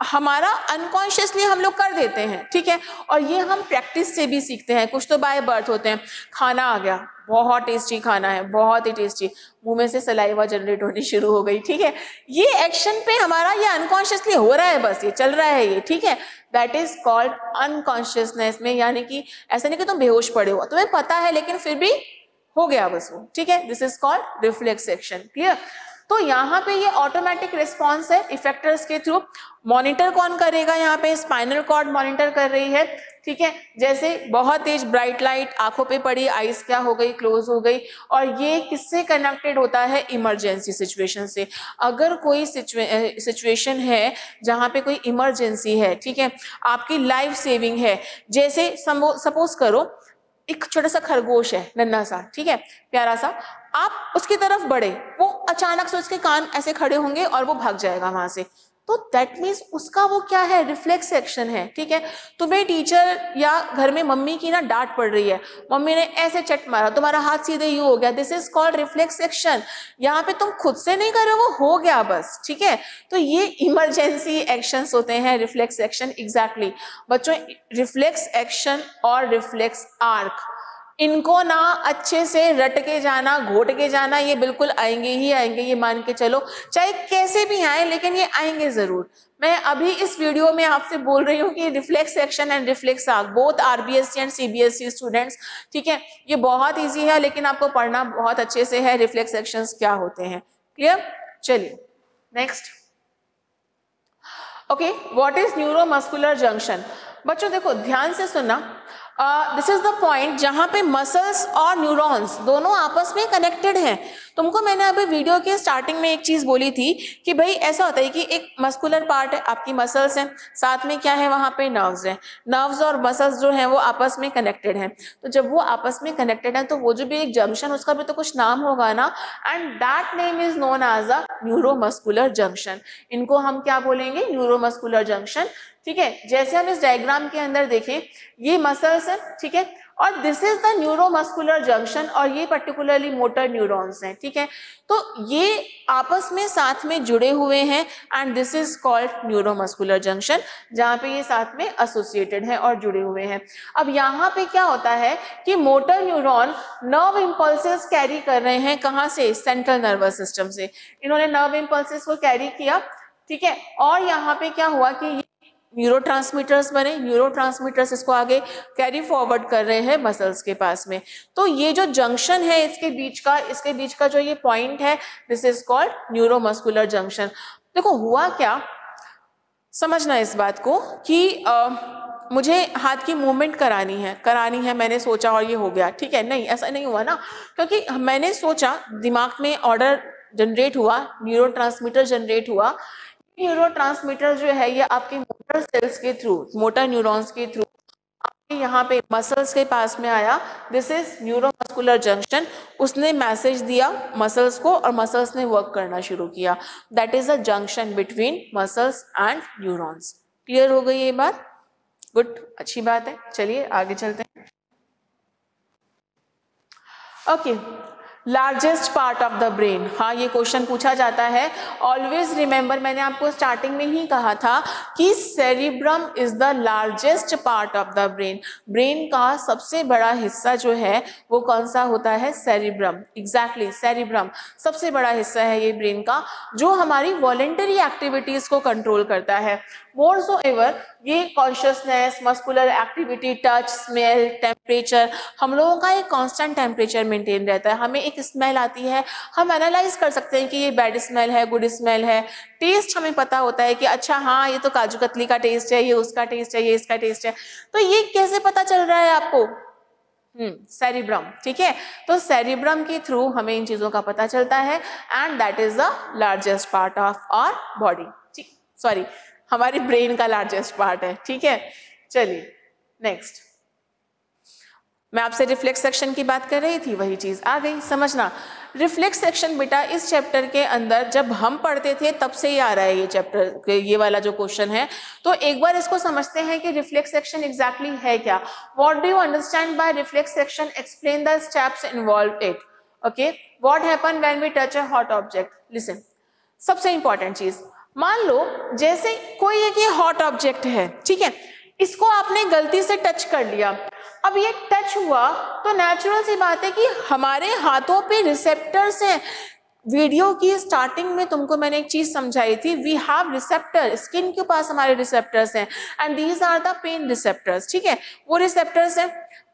हमारा अनकॉन्शियसली हम लोग कर देते हैं, ठीक है। और ये हम प्रैक्टिस से भी सीखते हैं, कुछ तो बाय बर्थ होते हैं। खाना आ गया, बहुत टेस्टी खाना है, बहुत ही टेस्टी, मुंह में से सलाइवा जनरेट होनी शुरू हो गई, ठीक है। ये एक्शन पे हमारा ये अनकॉन्शियसली हो रहा है, बस ये चल रहा है ये, ठीक है। दैट इज कॉल्ड अनकॉन्शियसनेस में, यानी कि ऐसा नहीं कि तुम बेहोश पड़े हो, तुम्हें पता है लेकिन फिर भी हो गया बस वो, ठीक है। This is called reflex action. Clear? तो यहाँ पे ये ऑटोमेटिक रिस्पॉन्स है इफेक्टर्स के थ्रू। मॉनिटर कौन करेगा? यहाँ पे स्पाइनल कॉर्ड मॉनिटर कर रही है, ठीक है। जैसे बहुत तेज ब्राइट लाइट आंखों पे पड़ी, आईज क्या हो गई? क्लोज हो गई। और ये किससे कनेक्टेड होता है? इमरजेंसी सिचुएशन से। अगर कोई सिचुएशन है जहाँ पे कोई इमरजेंसी है, ठीक है, आपकी लाइफ सेविंग है, जैसे सपोज करो एक छोटा सा खरगोश है, नन्हा सा, ठीक है, प्यारा सा, आप उसकी तरफ बढ़े, वो अचानक से उसके कान ऐसे खड़े होंगे और वो भाग जाएगा वहां से। तो दैट मीन्स उसका वो क्या है? रिफ्लेक्स एक्शन है, ठीक है। तुम्हें टीचर या घर में मम्मी की ना डांट पड़ रही है, मम्मी ने ऐसे चट मारा, तुम्हारा हाथ सीधे यूं हो गया, this is called reflex action. यहाँ पे तुम खुद से नहीं कर रहे हो, वो हो गया बस, ठीक है। तो ये इमरजेंसी एक्शंस होते हैं, रिफ्लेक्स एक्शन। एग्जैक्टली बच्चों, रिफ्लेक्स एक्शन और रिफ्लेक्स आर्क इनको ना अच्छे से रट के जाना, घोट के जाना, ये बिल्कुल आएंगे ही आएंगे, ये मान के चलो, चाहे कैसे भी आए लेकिन ये आएंगे जरूर। मैं अभी इस वीडियो में आपसे बोल रही हूँ कि reflex action and reflex arc both RBSC and CBSE students, ठीक है, ये बहुत इजी है लेकिन आपको पढ़ना बहुत अच्छे से है रिफ्लेक्स एक्शंस क्या होते हैं। क्लियर? चलिए next. Okay, what is neuromuscular junction? बच्चों देखो ध्यान से सुनना, दिस इज द पॉइंट जहां पे मसल्स और न्यूरॉन्स दोनों आपस में कनेक्टेड हैं। तुमको मैंने अभी वीडियो के स्टार्टिंग में एक चीज बोली थी कि भाई ऐसा होता है कि एक मस्कुलर पार्ट है, आपकी मसल्स हैं, साथ में क्या है वहां पे नर्व्स हैं, नर्व्स और मसल्स जो हैं वो आपस में कनेक्टेड हैं। तो जब वो आपस में कनेक्टेड है तो वो जो भी एक जंक्शन, उसका भी तो कुछ नाम होगा ना, and that name is known as a neuromuscular junction. इनको हम क्या बोलेंगे? Neuromuscular junction. ठीक है, जैसे हम इस डायग्राम के अंदर देखें, ये मसल्स है, ठीक है, और this is the neuromuscular junction, और ये पर्टिकुलरली मोटर न्यूरॉन्स हैं, ठीक है। तो ये आपस में साथ में जुड़े हुए हैं and this is called neuromuscular junction, जहां पे ये साथ में एसोसिएटेड है और जुड़े हुए हैं। अब यहाँ पे क्या होता है कि motor neuron nerve impulses carry कर रहे हैं, कहाँ से? सेंट्रल नर्वस सिस्टम से। इन्होंने नर्व इम्पल्सेस को कैरी किया, ठीक है, और यहाँ पे क्या हुआ कि न्यूरोट्रांसमीटर्स बने, न्यूरोट्रांसमीटर्स इसको आगे कैरी फॉरवर्ड कर रहे हैं मसल्स के पास में। तो ये जो जंक्शन है इसके बीच का जो ये पॉइंट है, this is called neuromuscular junction. देखो हुआ क्या, समझना इस बात को कि मुझे हाथ की मूवमेंट करानी है, मैंने सोचा और ये हो गया, ठीक है, नहीं ऐसा नहीं हुआ ना, क्योंकि मैंने सोचा, दिमाग में ऑर्डर जनरेट हुआ, न्यूरोट्रांसमीटर जनरेट हुआ। न्यूरोट्रांसमीटर जो है ये आपके मोटर सेल्स के थ्रू, मोटर न्यूरॉन्स के थ्रू आपके यहाँ पे मसल्स के पास में आया, दिस इज न्यूरोमस्कुलर जंक्शन। उसने मैसेज दिया मसल्स को और मसल्स ने वर्क करना शुरू किया, that is a junction between muscles and neurons. Clear हो गई ये बात? गुड, अच्छी बात है, चलिए आगे चलते हैं। Okay, largest part of the brain, हाँ ये क्वेश्चन पूछा जाता है। ऑलवेज रिमेंबर, मैंने आपको स्टार्टिंग में ही कहा था कि cerebrum is the largest part of the brain. Brain का सबसे बड़ा हिस्सा जो है वो कौन सा होता है? सेरिब्रम। एग्जैक्टली, सेरिब्रम सबसे बड़ा हिस्सा है ये ब्रेन का, जो हमारी वॉलेंटरी एक्टिविटीज को कंट्रोल करता है। मोरसोएवर ये consciousness, muscular activity, touch, smell, temperature, हम लोगों का एक कांस्टेंट टेम्परेचर मेंटेन रहता है। हमें एक स्मेल आती है, हम एनालाइज कर सकते हैं कि ये बैड स्मेल है, गुड स्मेल है। टेस्ट हमें पता होता है कि अच्छा हाँ ये तो काजू कतली का टेस्ट है, ये उसका टेस्ट है, ये इसका टेस्ट है। तो ये कैसे पता चल रहा है आपको? सेरिब्रम, ठीक है। तो सेरिब्रम के थ्रू हमें इन चीजों का पता चलता है and that is the largest part of our body, ठीक, सॉरी हमारी ब्रेन का लार्जेस्ट पार्ट है, ठीक है। चलिए नेक्स्ट, मैं आपसे रिफ्लेक्स सेक्शन की बात कर रही थी, वही चीज आ गई, समझना। रिफ्लेक्स सेक्शन बेटा इस चैप्टर के अंदर जब हम पढ़ते थे तब से ही आ रहा है ये चैप्टर, ये वाला जो क्वेश्चन है। तो एक बार इसको समझते हैं कि रिफ्लेक्स सेक्शन एग्जैक्टली है क्या। What do you understand by reflex section? Explain the steps involved it. Okay, what happen when we touch a hot object? Listen, सबसे इंपॉर्टेंट चीज, मान लो जैसे कोई एक ये हॉट ऑब्जेक्ट है, ठीक है, इसको आपने गलती से टच कर लिया। अब ये टच हुआ तो नेचुरल सी बात है कि हमारे हाथों पे रिसेप्टर्स हैं। वीडियो की स्टार्टिंग में तुमको मैंने एक चीज समझाई थी, वी हैव रिसेप्टर, स्किन के पास हमारे रिसेप्टर्स हैं and these are the pain receptors, ठीक है, वो रिसेप्टर्स हैं।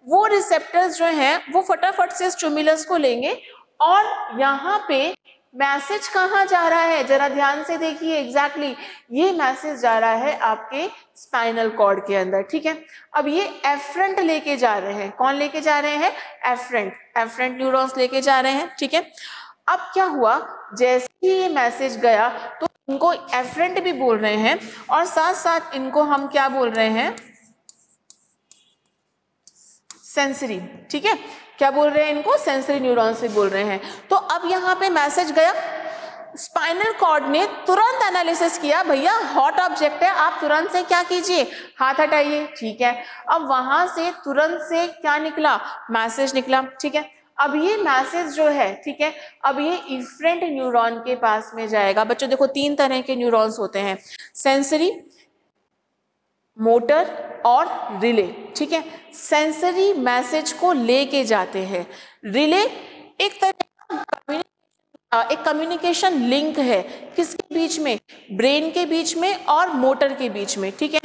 वो रिसेप्टर्स जो हैं वो फटाफट से स्टिमुलस को लेंगे और यहाँ पे मैसेज कहाँ जा रहा है? जरा ध्यान से देखिए, एग्जैक्टली ये मैसेज जा रहा है आपके स्पाइनल कॉर्ड के अंदर, ठीक है। अब ये एफरेंट लेके जा रहे हैं, कौन लेके जा रहे हैं? एफरेंट न्यूरॉन्स लेके जा रहे हैं, ठीक है। अब क्या हुआ, जैसे ही ये मैसेज गया तो इनको एफरेंट भी बोल रहे हैं और साथ साथ इनको हम क्या बोल रहे हैं? सेंसरी, ठीक है, क्या बोल रहे हैं इनको? सेंसरी न्यूरॉन्स से बोल रहे हैं। तो अब यहाँ पे मैसेज गया, स्पाइनल कॉर्ड ने तुरंत एनालिसिस किया, भैया हॉट ऑब्जेक्ट है, आप तुरंत से क्या कीजिए? हाथ हटाइए, ठीक है। अब वहां से तुरंत से क्या निकला? मैसेज निकला, ठीक है। अब ये मैसेज जो है, ठीक है, अब ये इफरेंट न्यूरॉन के पास में जाएगा। बच्चों देखो 3 तरह के न्यूरॉन्स होते हैं, सेंसरी, मोटर और रिले, ठीक है, सेंसरी मैसेज को लेके जाते हैं। रिले एक तरह का एक कम्युनिकेशन लिंक है, किसके बीच में, ब्रेन के बीच में और मोटर के बीच में, ठीक है।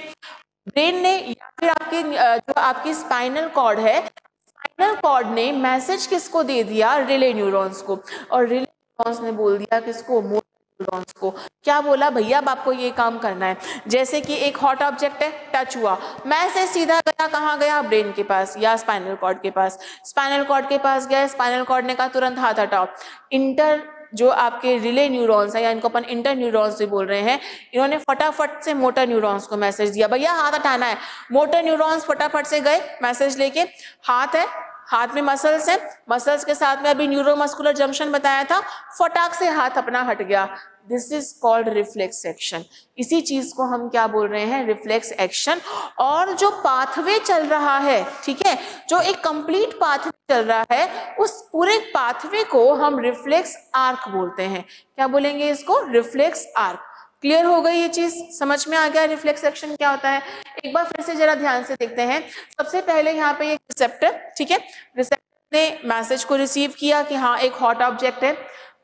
ब्रेन ने या फिर आपके जो आपकी स्पाइनल कॉर्ड है, स्पाइनल कॉर्ड ने मैसेज किसको दे दिया, रिले न्यूरॉन्स को, और रिले न्यूरॉन्स ने बोल दिया किसको, मोटर न्यूरॉन्स को। क्या बोला, भैया अब आपको ये काम करना है। जैसे कि एक हॉट ऑब्जेक्ट है, टच हुआ, मैसेज सीधा गया, कहाँ गया, ब्रेन के पास या स्पाइनल कॉर्ड के पास। स्पाइनल कॉर्ड के पास गया, स्पाइनल कॉर्ड ने कहा तुरंत हाथ हटाओ। इंटर जो आपके रिले न्यूरॉन्स है, या इनको अपन इंटर न्यूरॉन्स भी बोल रहे हैं, इन्होंने फटाफट से मोटर न्यूरॉन्स को मैसेज दिया, भैया हाथ हटाना है। मोटर न्यूरॉन्स फटाफट से गए मैसेज लेके, हाथ है, हाथ में मसल्स है, मसल्स के साथ में अभी न्यूरोमस्कुलर जंक्शन बताया था, फटाक से हाथ अपना हट गया। This is called reflex action. इसी चीज को हम क्या बोल रहे हैं, रिफ्लेक्स एक्शन। और जो पाथवे चल रहा है, ठीक है, जो एक कंप्लीट पाथवे चल रहा है, उस पूरे पाथवे को हम रिफ्लेक्स आर्क बोलते हैं। क्या बोलेंगे इसको, रिफ्लेक्स आर्क। क्लियर हो गई ये चीज, समझ में आ गया रिफ्लेक्स एक्शन क्या होता है। एक बार फिर से जरा ध्यान से देखते हैं। सबसे पहले यहाँ पे एक रिसेप्टर, ठीक है, रिसेप्टर ने मैसेज को रिसीव किया कि हाँ एक हॉट ऑब्जेक्ट है।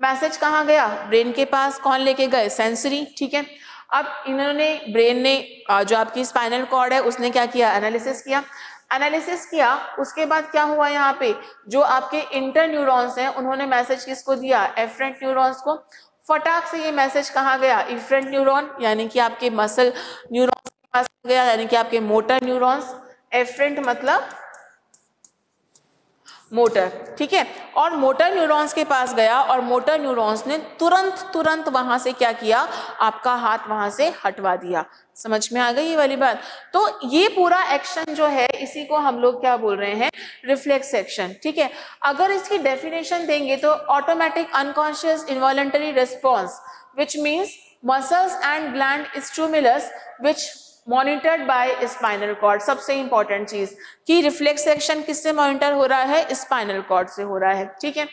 मैसेज कहाँ गया, ब्रेन के पास, कौन लेके गए, सेंसरी, ठीक है। अब इन्होंने, ब्रेन ने, जो आपकी स्पाइनल कॉर्ड है उसने क्या किया, एनालिसिस किया। एनालिसिस किया, उसके बाद क्या हुआ, यहाँ पे जो आपके इंटर न्यूरॉन्स हैं उन्होंने मैसेज किसको दिया, एफरेंट न्यूरॉन्स को। फटाक से ये मैसेज कहाँ गया, इफरेंट न्यूरॉन यानी कि आपके मसल न्यूरॉन्स के पास गया, यानी कि आपके मोटर न्यूरॉन्स। एफरेंट मतलब मोटर, ठीक है, और मोटर न्यूरॉन्स के पास गया, और मोटर न्यूरॉन्स ने तुरंत वहां से क्या किया, आपका हाथ वहां से हटवा दिया। समझ में आ गई ये वाली बात। तो ये पूरा एक्शन जो है, इसी को हम लोग क्या बोल रहे हैं, रिफ्लेक्स एक्शन, ठीक है। अगर इसकी डेफिनेशन देंगे तो automatic unconscious involuntary response which means muscles and gland stimulus which monitored by spinal cord. सबसे इंपॉर्टेंट चीज कि रिफ्लेक्स एक्शन किससे मॉनिटर हो रहा है, स्पाइनल कॉर्ड से हो रहा है, ठीक है।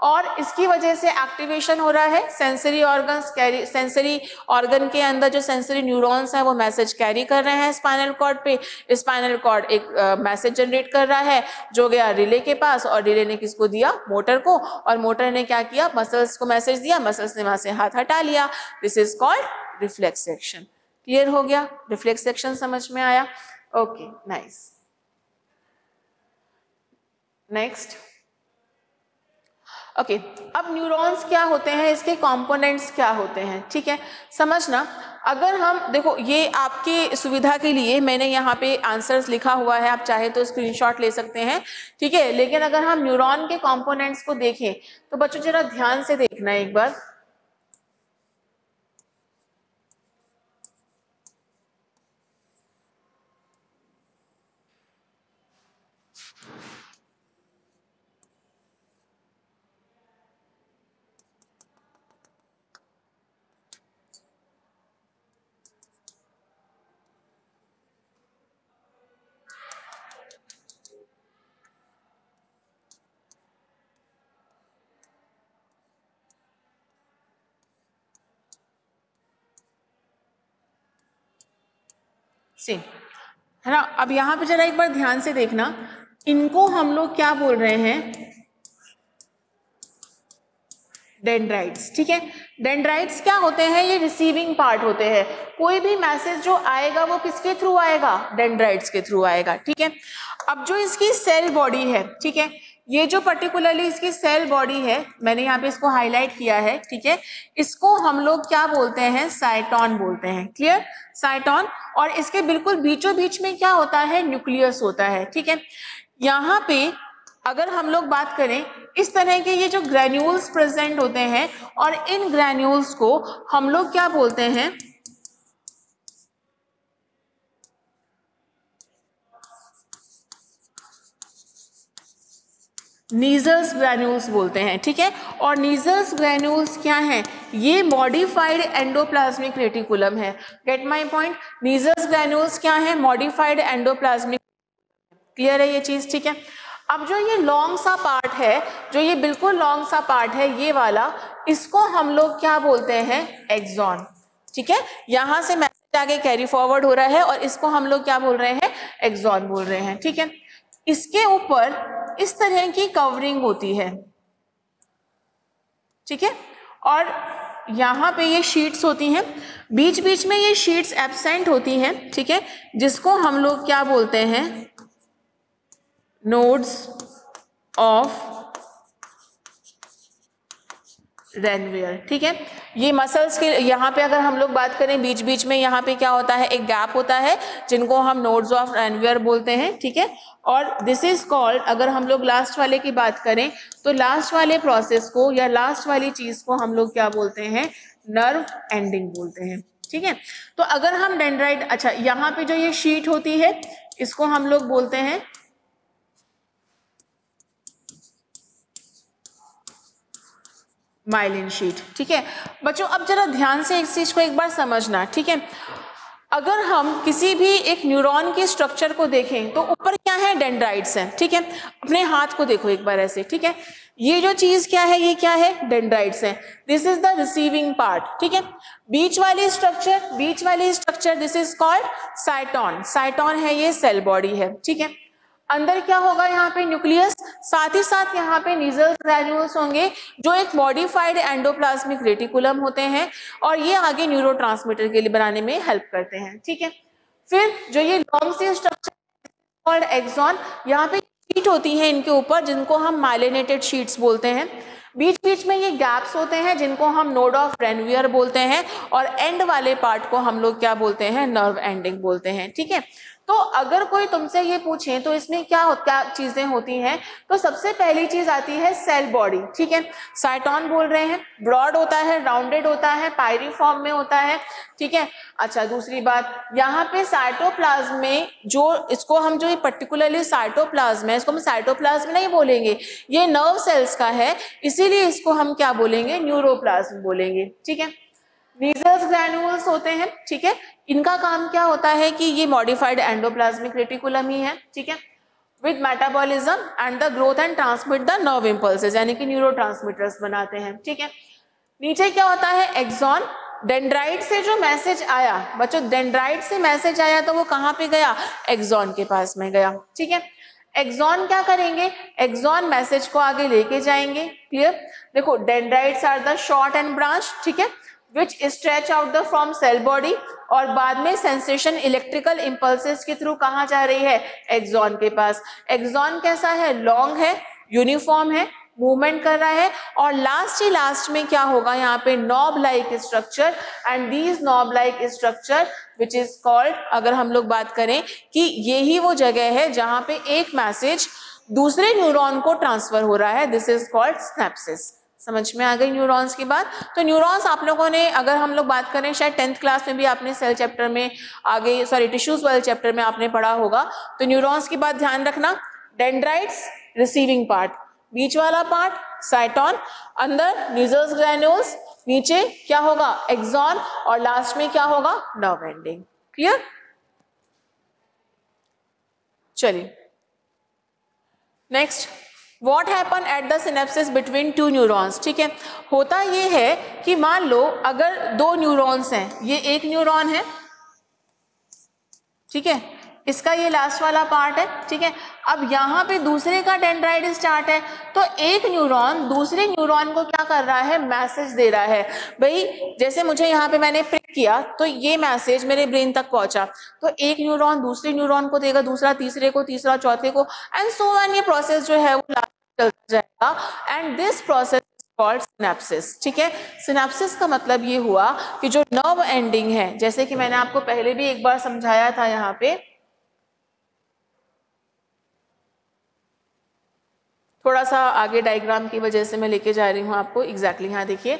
और इसकी वजह से एक्टिवेशन हो रहा है sensory organs, carry, sensory organ के अंदर जो सेंसरी न्यूरॉन्स हैं वो मैसेज कैरी कर रहे हैं स्पाइनल कॉर्ड पे। स्पाइनल कॉर्ड एक मैसेज जनरेट कर रहा है जो गया रिले के पास, और रिले ने किसको दिया, मोटर को, और मोटर ने क्या किया, मसल्स को मैसेज दिया, मसल्स ने वहां से हाथ हटा लिया। This is called reflex action. Clear हो गया, रिफ्लेक्स एक्शन समझ में आया। Okay nice. नेक्स्ट, ओके, अब न्यूरॉन्स क्या होते हैं, इसके कंपोनेंट्स क्या होते हैं, ठीक है, समझना। अगर हम देखो, ये आपकी सुविधा के लिए मैंने यहाँ पे आंसर्स लिखा हुआ है, आप चाहे तो स्क्रीनशॉट ले सकते हैं, ठीक है। लेकिन अगर हम न्यूरॉन के कंपोनेंट्स को देखें तो बच्चों जरा ध्यान से देखना एक बार। सी है ना, अब यहाँ पे जरा एक बार ध्यान से देखना, इनको हम लोग क्या बोल रहे हैं, डेंड्राइट्स, ठीक है। डेंड्राइट्स क्या होते हैं, ये रिसीविंग पार्ट होते हैं। कोई भी मैसेज जो आएगा वो किसके थ्रू आएगा, डेंड्राइट्स के थ्रू आएगा, ठीक है। अब जो इसकी सेल बॉडी है, ठीक है, ये जो पर्टिकुलरली इसकी सेल बॉडी है, मैंने यहाँ पे इसको हाईलाइट किया है, ठीक है, इसको हम लोग क्या बोलते हैं, साइटॉन बोलते हैं। Clear, cyton. और इसके बिल्कुल बीचों बीच में क्या होता है, न्यूक्लियस होता है, ठीक है। यहाँ पे अगर हम लोग बात करें, इस तरह के ये जो ग्रैन्यूल्स प्रेजेंट होते हैं, और इन ग्रैन्यूल्स को हम लोग क्या बोलते हैं, नीजल्स ग्रैन्यूल्स बोलते हैं, ठीक है। और नीजल्स ग्रैन्यूल्स क्या हैं, ये मॉडिफाइड एंडोप्लाज्मिक रेटिकुलम है। गेट माय पॉइंट, नीजल्स ग्रैन्यूल्स क्या है, मॉडिफाइड एंडोप्लाज्मिक। क्लियर है ये चीज, ठीक है। अब जो ये लॉन्ग सा पार्ट है, जो ये बिल्कुल लॉन्ग सा पार्ट है, ये वाला, इसको हम लोग क्या बोलते हैं, एक्सॉन, ठीक है। यहां से मैसेज आगे कैरी फॉरवर्ड हो रहा है और इसको हम लोग क्या बोल रहे हैं, एक्सॉन बोल रहे हैं। ठीक है, इसके ऊपर इस तरह की कवरिंग होती है। ठीक है, और यहाँ पे ये शीट्स होती हैं, बीच बीच में ये शीट्स एब्सेंट होती हैं। ठीक है, जिसको हम लोग क्या बोलते हैं, नोड्स ऑफ रेनवियर। ठीक है, ये मसल्स के यहाँ पे अगर हम लोग बात करें, बीच बीच में यहाँ पे क्या होता है, एक गैप होता है जिनको हम नोड्स ऑफ रेनवियर बोलते हैं। ठीक है, और दिस इज कॉल्ड, अगर हम लोग लास्ट वाले की बात करें तो लास्ट वाले प्रोसेस को या लास्ट वाली चीज को हम लोग क्या बोलते हैं, नर्व एंडिंग बोलते हैं। ठीक है, तो अगर हम डेंड्राइट, अच्छा यहाँ पे जो ये शीट होती है इसको हम लोग बोलते हैं माइलिन शीट। ठीक है बच्चों, अब जरा ध्यान से इस चीज को एक बार समझना। ठीक है, अगर हम किसी भी एक न्यूरॉन के स्ट्रक्चर को देखें तो ऊपर क्या है, डेंड्राइट्स हैं। ठीक है, अपने हाथ को देखो एक बार ऐसे। ठीक है, ये जो चीज क्या है, ये क्या है, डेंड्राइट्स है। This is the receiving part. ठीक है, बीच वाली स्ट्रक्चर दिस इज कॉल्ड साइटोन। साइटोन है ये सेल बॉडी है। ठीक है, अंदर क्या होगा, यहाँ पे न्यूक्लियस, साथ ही साथ यहाँ पे नीजल ग्रैन्यूल्स होंगे जो एक मॉडिफाइड एंडोप्लाज्मिक रेटिकुलम होते हैं और ये आगे न्यूरोट्रांसमीटर के लिए बनाने में हेल्प करते हैं। ठीक है, फिर जो ये लॉन्ग सी स्ट्रक्चर कॉल्ड एक्सॉन, यहाँ पे शीट होती है इनके ऊपर जिनको हम माइलिनेटेड शीट्स बोलते हैं। बीच बीच में ये गैप्स होते हैं जिनको हम नोड ऑफ रेनवियर बोलते हैं और एंड वाले पार्ट को हम लोग क्या बोलते हैं, नर्व एंडिंग बोलते हैं। ठीक है, तो अगर कोई तुमसे ये पूछे तो इसमें क्या चीजें होती हैं, तो सबसे पहली चीज आती है सेल बॉडी। ठीक है, साइटोन बोल रहे हैं, ब्रॉड होता है, राउंडेड होता है, पायरिफॉर्म में होता है। ठीक है, अच्छा दूसरी बात, यहाँ पे साइटोप्लाज्म में जो इसको हम जो पर्टिकुलरली साइटोप्लाज्म है, इसको हम साइटोप्लाज्म नहीं बोलेंगे, ये नर्व सेल्स का है, इसीलिए इसको हम क्या बोलेंगे, न्यूरोप्लाज्म बोलेंगे। ठीक है, नीजल्स ग्रैन्यूल्स होते हैं। ठीक है, इनका काम क्या होता है कि ये मॉडिफाइड एंडोप्लाज्मिक रेटिकुलम ही है। ठीक है, with metabolism and the growth and transmit the nerve impulses, यानी कि न्यूरोट्रांसमीटर्स बनाते हैं। ठीक है, नीचे क्या होता है, एक्सॉन। डेंड्राइट से जो मैसेज आया बच्चों, डेंड्राइट से मैसेज आया तो वो कहाँ पे गया, एक्सॉन के पास में गया। ठीक है, एक्सॉन क्या करेंगे, एक्सॉन मैसेज को आगे लेके जाएंगे। क्लियर, देखो dendrites are the short and branch. ठीक है, which stretch out the from cell body, और बाद में सेंसेशन इलेक्ट्रिकल इंपल्सेस के थ्रू कहाँ जा रही है, एक्सॉन के पास। एक्सॉन कैसा है, लॉन्ग है, यूनिफॉर्म है, मूवमेंट कर रहा है, और लास्ट में क्या होगा, यहाँ पे knob like structure, and these knob like structure which is called, अगर हम लोग बात करें कि यही वो जगह है जहाँ पे एक मैसेज दूसरे न्यूरॉन को ट्रांसफर हो रहा है, दिस इज कॉल्ड सिनेप्सिस। समझ में आ गई न्यूरॉन्स की बात। तो न्यूरॉन्स आप लोगों ने, अगर हम लोग बात करें, शायद 10th क्लास में भी आपने सेल चैप्टर में आगे, सॉरी टिश्यूज वाले चैप्टर में आपने पढ़ा होगा। तो न्यूरॉन्स की बात ध्यान रखना, डेंड्राइट्स रिसीविंग पार्ट, बीच वाला पार्ट साइटोन, अंदर नीजल्स ग्रैन्यूल्स, नीचे क्या होगा, एक्सॉन, और लास्ट में क्या होगा, नर्व एंडिंग। क्लियर, चलिए next, What happen at the synapses between two neurons? ठीक है, होता ये है कि मान लो अगर दो न्यूरॉन्स हैं, ये एक न्यूरॉन है, ठीक है, इसका ये लास्ट वाला पार्ट है। ठीक है, अब यहाँ पे दूसरे का डेंड्राइट स्टार्ट है, तो एक न्यूरॉन दूसरे न्यूरॉन को क्या कर रहा है, मैसेज दे रहा है। भाई जैसे मुझे यहाँ पे मैंने प्रिक किया तो ये मैसेज मेरे ब्रेन तक पहुंचा, तो एक न्यूरॉन दूसरे न्यूरॉन को देगा, दूसरा तीसरे को, तीसरा चौथे को, एंड सो ऑन। ये प्रोसेस जो है वो चल जाएगा, and this process called synapses. ठीक है, सिनेप्सिस का मतलब ये हुआ कि जो नर्व एंडिंग है, जैसे कि मैंने आपको पहले भी एक बार समझाया था, यहाँ पे थोड़ा सा आगे डायग्राम की वजह से मैं लेके जा रही हूँ आपको एग्जैक्टली। यहाँ देखिए,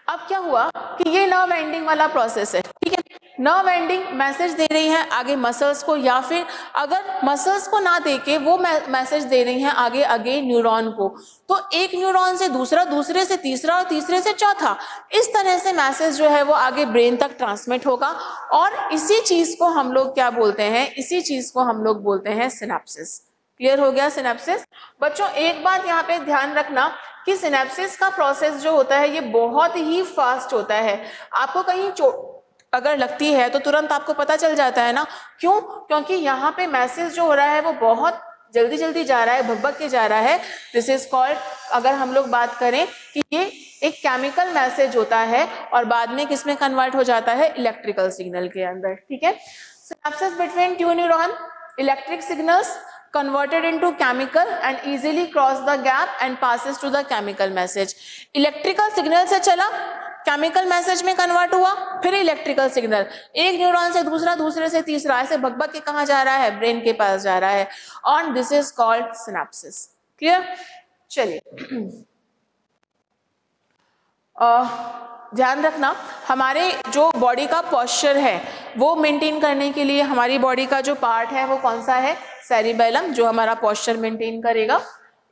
अब क्या हुआ कि ये नर्व एंडिंग वाला प्रोसेस है। ठीक है, नर्व एंडिंग मैसेज दे रही है आगे मसल्स को, या फिर अगर मसल्स को ना देके वो मैसेज दे रही है आगे न्यूरॉन को, तो एक न्यूरॉन से दूसरा, दूसरे से तीसरा, और तीसरे से चौथा, इस तरह से मैसेज जो है वो आगे ब्रेन तक ट्रांसमिट होगा, और इसी चीज को हम लोग क्या बोलते हैं, इसी चीज को हम लोग बोलते हैं सिनेप्सिस। क्लियर हो गया सिनेप्सिस। बच्चों एक बात यहाँ पे ध्यान रखना कि सिनेप्सिस का प्रोसेस जो होता है ये बहुत ही फास्ट होता है। आपको कहीं अगर लगती है तो तुरंत आपको पता चल जाता है ना। क्यों? क्योंकि यहाँ पे मैसेज जो हो रहा है वो बहुत जल्दी जल्दी जा रहा है, भग के जा रहा है। दिस इज कॉल्ड, अगर हम लोग बात करें कि ये एक केमिकल मैसेज होता है और बाद में किस में कन्वर्ट हो जाता है, इलेक्ट्रिकल सिग्नल के अंदर, ठीक है। Synapses between two neuron, electric signals converted into chemical and easily cross the gap and passes to the chemical message। Electrical signal से चला, केमिकल मैसेज में कन्वर्ट हुआ, फिर इलेक्ट्रिकल सिग्नल, एक न्यूरॉन से दूसरा, दूसरे से तीसरा, ऐसे भग के कहाँ जा रहा है, ब्रेन के पास जा रहा है, और दिस इज कॉल्ड सिनैप्सिस। क्लियर? चलिए ध्यान रखना, हमारे जो बॉडी का पोस्चर है वो मेंटेन करने के लिए हमारी बॉडी का जो पार्ट है वो कौन सा है, सेरिबेलम, जो हमारा पोस्चर मेंटेन करेगा,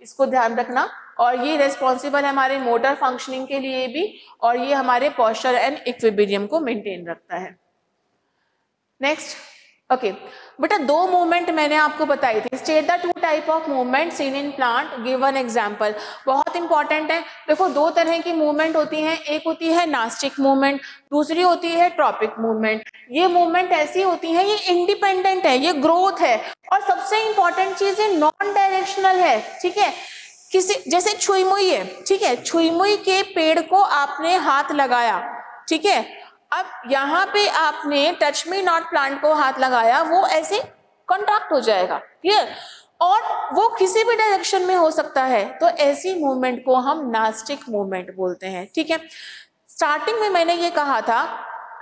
इसको ध्यान रखना। और ये रेस्पॉन्सिबल है हमारे मोटर फंक्शनिंग के लिए भी, और ये हमारे पोस्चर एंड इक्विलिब्रियम को मेंटेन रखता है। नेक्स्ट, ओके बेटा, दो मूवमेंट मैंने आपको बताई थी। State the two type of movement seen in plant, give one example. बहुत इंपॉर्टेंट है। देखो, दो तरह की मूवमेंट होती हैं, एक होती है नास्टिक मूवमेंट, दूसरी होती है ट्रॉपिक मूवमेंट। ये मूवमेंट ऐसी होती है, ये इंडिपेंडेंट है, ये ग्रोथ है, और सबसे इंपॉर्टेंट चीज है नॉन डायरेक्शनल है, ठीक है। किसी जैसे छुई मुई है, ठीक है, छुई मुई के पेड़ को आपने हाथ लगाया, ठीक है, अब यहाँ पे आपने टच मी नॉट प्लांट को हाथ लगाया, वो ऐसे कॉन्ट्रैक्ट हो जाएगा, क्लियर, और वो किसी भी डायरेक्शन में हो सकता है, तो ऐसी मूवमेंट को हम नास्टिक मूवमेंट बोलते हैं, ठीक है। स्टार्टिंग में मैंने ये कहा था,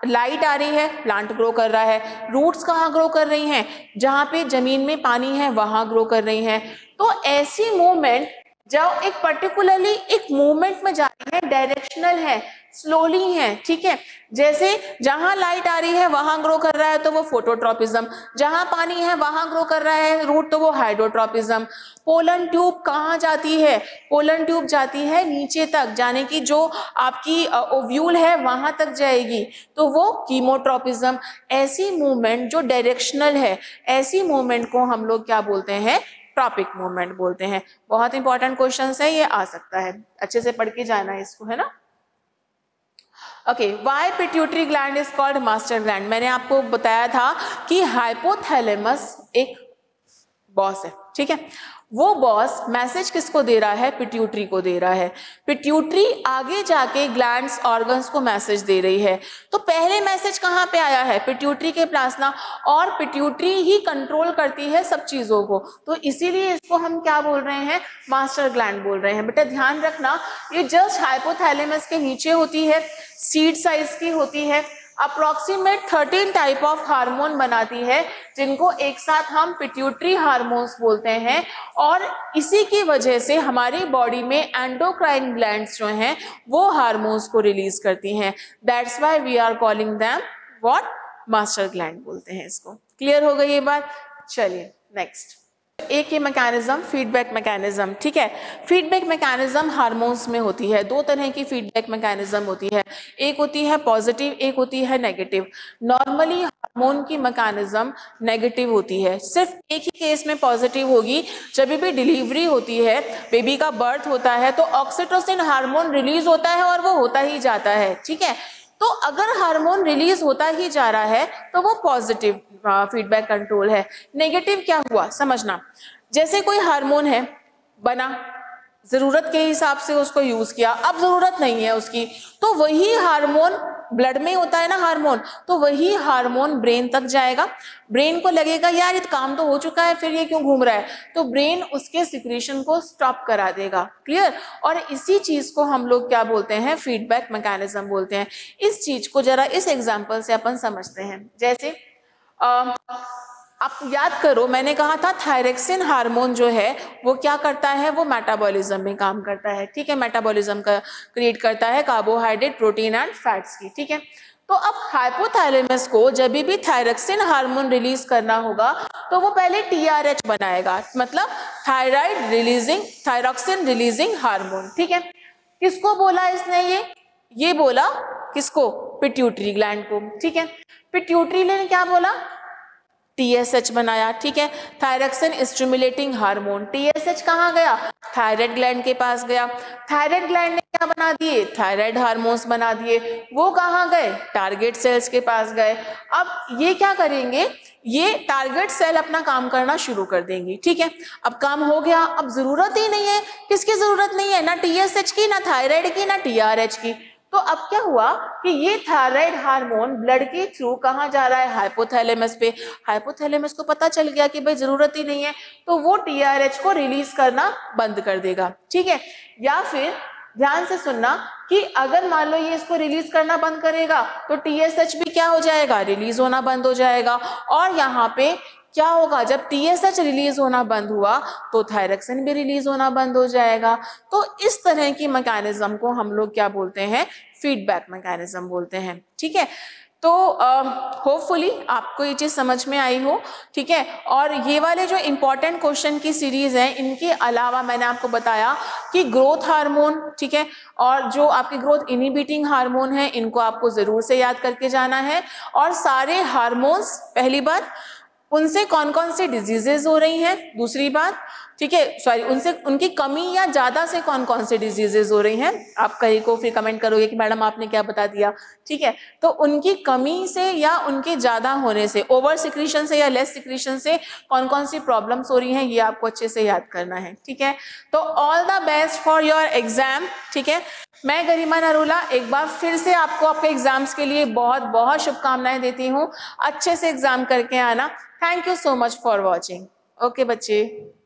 लाइट आ रही है, प्लांट ग्रो कर रहा है, रूट्स कहाँ ग्रो कर रही हैं, जहाँ पे जमीन में पानी है वहां ग्रो कर रही हैं। तो ऐसी मूवमेंट जब एक पर्टिकुलरली एक मूवमेंट में जा रही है, डायरेक्शनल है, स्लोली है, ठीक है। जैसे जहां लाइट आ रही है वहां ग्रो कर रहा है तो वो फोटोट्रॉपिज्म, जहां पानी है वहां ग्रो कर रहा है रूट तो वो हाइड्रोट्रॉपिज्म। पोलन ट्यूब कहाँ जाती है, पोलन ट्यूब जाती है नीचे तक, जाने की जो आपकी ओव्यूल है वहां तक जाएगी, तो वो कीमोट्रॉपिज्म। ऐसी मूवमेंट जो डायरेक्शनल है, ऐसी मूवमेंट को हम लोग क्या बोलते हैं, ट्रॉपिक मूवमेंट बोलते हैं। बहुत इंपॉर्टेंट क्वेश्चन है, ये आ सकता है, अच्छे से पढ़ के जाना है इसको, है ना। Okay, why pituitary gland is called master gland. मैंने आपको बताया था कि हाइपोथैलेमस एक बॉस है, ठीक है, वो बॉस मैसेज किसको दे रहा है, पिट्यूटरी को दे रहा है। पिट्यूटरी आगे जाके ग्लैंड्स ऑर्गन्स को मैसेज दे रही है। तो पहले मैसेज कहाँ पे आया है, पिट्यूटरी के प्लाज्मा, और पिट्यूटरी ही कंट्रोल करती है सब चीजों को, तो इसीलिए इसको हम क्या बोल रहे हैं, मास्टर ग्लैंड बोल रहे हैं। बेटा ध्यान रखना, ये जस्ट हाइपोथैलेमस के नीचे होती है, सीड साइज की होती है, अप्रोक्सीमेट 13 टाइप ऑफ हार्मोन बनाती है, जिनको एक साथ हम पिट्यूटरी हार्मोन्स बोलते हैं, और इसी की वजह से हमारी बॉडी में एंडोक्राइन ग्लैंड्स जो हैं वो हार्मोन्स को रिलीज करती हैं। That's why we are calling them what, master gland बोलते हैं इसको। क्लियर हो गई ये बात? चलिए नेक्स्ट, एक ही मैकेनिज्म, फीडबैक मैकेनिज्म, ठीक है। फीडबैक मैकेनिज्म हार्मोन्स में होती है, दो तरह की फीडबैक मैकेनिज्म होती है, एक होती है पॉजिटिव, एक होती है नेगेटिव। नॉर्मली हार्मोन की मैकेनिज्म नेगेटिव होती है, सिर्फ एक ही केस में पॉजिटिव होगी, जब भी डिलीवरी होती है, बेबी का बर्थ होता है, तो ऑक्सीटोसिन हार्मोन रिलीज होता है और वो होता ही जाता है, ठीक है। तो अगर हार्मोन रिलीज होता ही जा रहा है तो वो पॉजिटिव फीडबैक कंट्रोल है। नेगेटिव क्या हुआ, समझना, जैसे कोई हार्मोन है, बना, जरूरत के हिसाब से उसको यूज किया, अब जरूरत नहीं है उसकी, तो वही हार्मोन, ब्लड में होता है ना हार्मोन, तो वही हार्मोन ब्रेन तक जाएगा, ब्रेन को लगेगा यार ये काम तो हो चुका है, फिर ये क्यों घूम रहा है, तो ब्रेन उसके सिक्रीशन को स्टॉप करा देगा, क्लियर। और इसी चीज को हम लोग क्या बोलते हैं, फीडबैक मैकेनिज्म बोलते हैं। इस चीज को जरा इस एग्जांपल से अपन समझते हैं। जैसे आप याद करो, मैंने कहा था थायरोक्सिन हार्मोन जो है वो क्या करता है, वो मेटाबॉलिज्म में काम करता है, ठीक है, मेटाबॉलिज्म का क्रिएट करता है कार्बोहाइड्रेट, प्रोटीन एंड फैट्स की, ठीक है। तो अब हाइपोथैलेमस को जब भी थायरोक्सिन हार्मोन रिलीज करना होगा तो वो पहले TRH बनाएगा, मतलब thyroid releasing, thyroxine releasing hormone, ठीक है। किसको बोला इसने, ये बोला किसको, पिट्यूटरी ग्लैंड को, ठीक है। पिट्यूटरी ने क्या बोला, TSH बनाया, ठीक है। थायरक्सिन स्टिमुलेटिंग हार्मोन, TSH कहाँ गया? थायराइड ग्लैंड के पास गया। थायराइड ग्लैंड ने क्या बना दिए? थायराइड हार्मोन्स बना दिए। वो कहाँ गए? टारगेट सेल्स के पास गए। अब ये क्या करेंगे? ये टारगेट सेल अपना काम करना शुरू कर देंगी, ठीक है। अब काम हो गया, अब जरूरत ही नहीं है, किसकी जरूरत नहीं है? ना TSH की, ना थायराइड की, ना TRH की। तो अब क्या हुआ कि ये थायराइड हार्मोन ब्लड के थ्रू कहाँ जा रहा है? हाइपोथैलेमस पे। हाइपोथैलेमस को पता चल गया कि भाई जरूरत ही नहीं है, तो वो TRH को रिलीज करना बंद कर देगा, ठीक है। या फिर ध्यान से सुनना कि अगर मान लो ये इसको रिलीज करना बंद करेगा तो TSH भी क्या हो जाएगा? रिलीज होना बंद हो जाएगा। और यहाँ पे क्या होगा? जब TSH रिलीज होना बंद हुआ तो थायरक्सिन भी रिलीज होना बंद हो जाएगा। तो इस तरह की मैकेनिज्म को हम लोग क्या बोलते हैं? फीडबैक मैकेनिज्म बोलते हैं, ठीक है। तो होपफुली आपको ये चीज समझ में आई हो, ठीक है। और ये वाले जो इंपॉर्टेंट क्वेश्चन की सीरीज है, इनके अलावा मैंने आपको बताया कि ग्रोथ हार्मोन, ठीक है, और जो आपके ग्रोथ इनहिबिटिंग हार्मोन है, इनको आपको जरूर से याद करके जाना है। और सारे हार्मोन्स, पहली बात, उनसे कौन कौन सी डिजीजेज हो रही हैं, दूसरी बात, ठीक है, सॉरी, उनसे उनकी कमी या ज्यादा से कौन कौन सी डिजीजेज हो रही हैं। आप कहीं को फिर कमेंट करोगे कि मैडम आपने क्या बता दिया, ठीक है। तो उनकी कमी से या उनके ज्यादा होने से, ओवर सिक्रीशन से या लेस सिक्रीशन से कौन कौन सी प्रॉब्लम्स हो रही हैं, ये आपको अच्छे से याद करना है, ठीक है। तो all the best for your exam, ठीक है। मैं गरिमा नरूला एक बार फिर से आपको आपके एग्जाम्स के लिए बहुत बहुत शुभकामनाएं देती हूँ। अच्छे से एग्जाम करके आना। Thank you so much for watching. Okay बच्चे।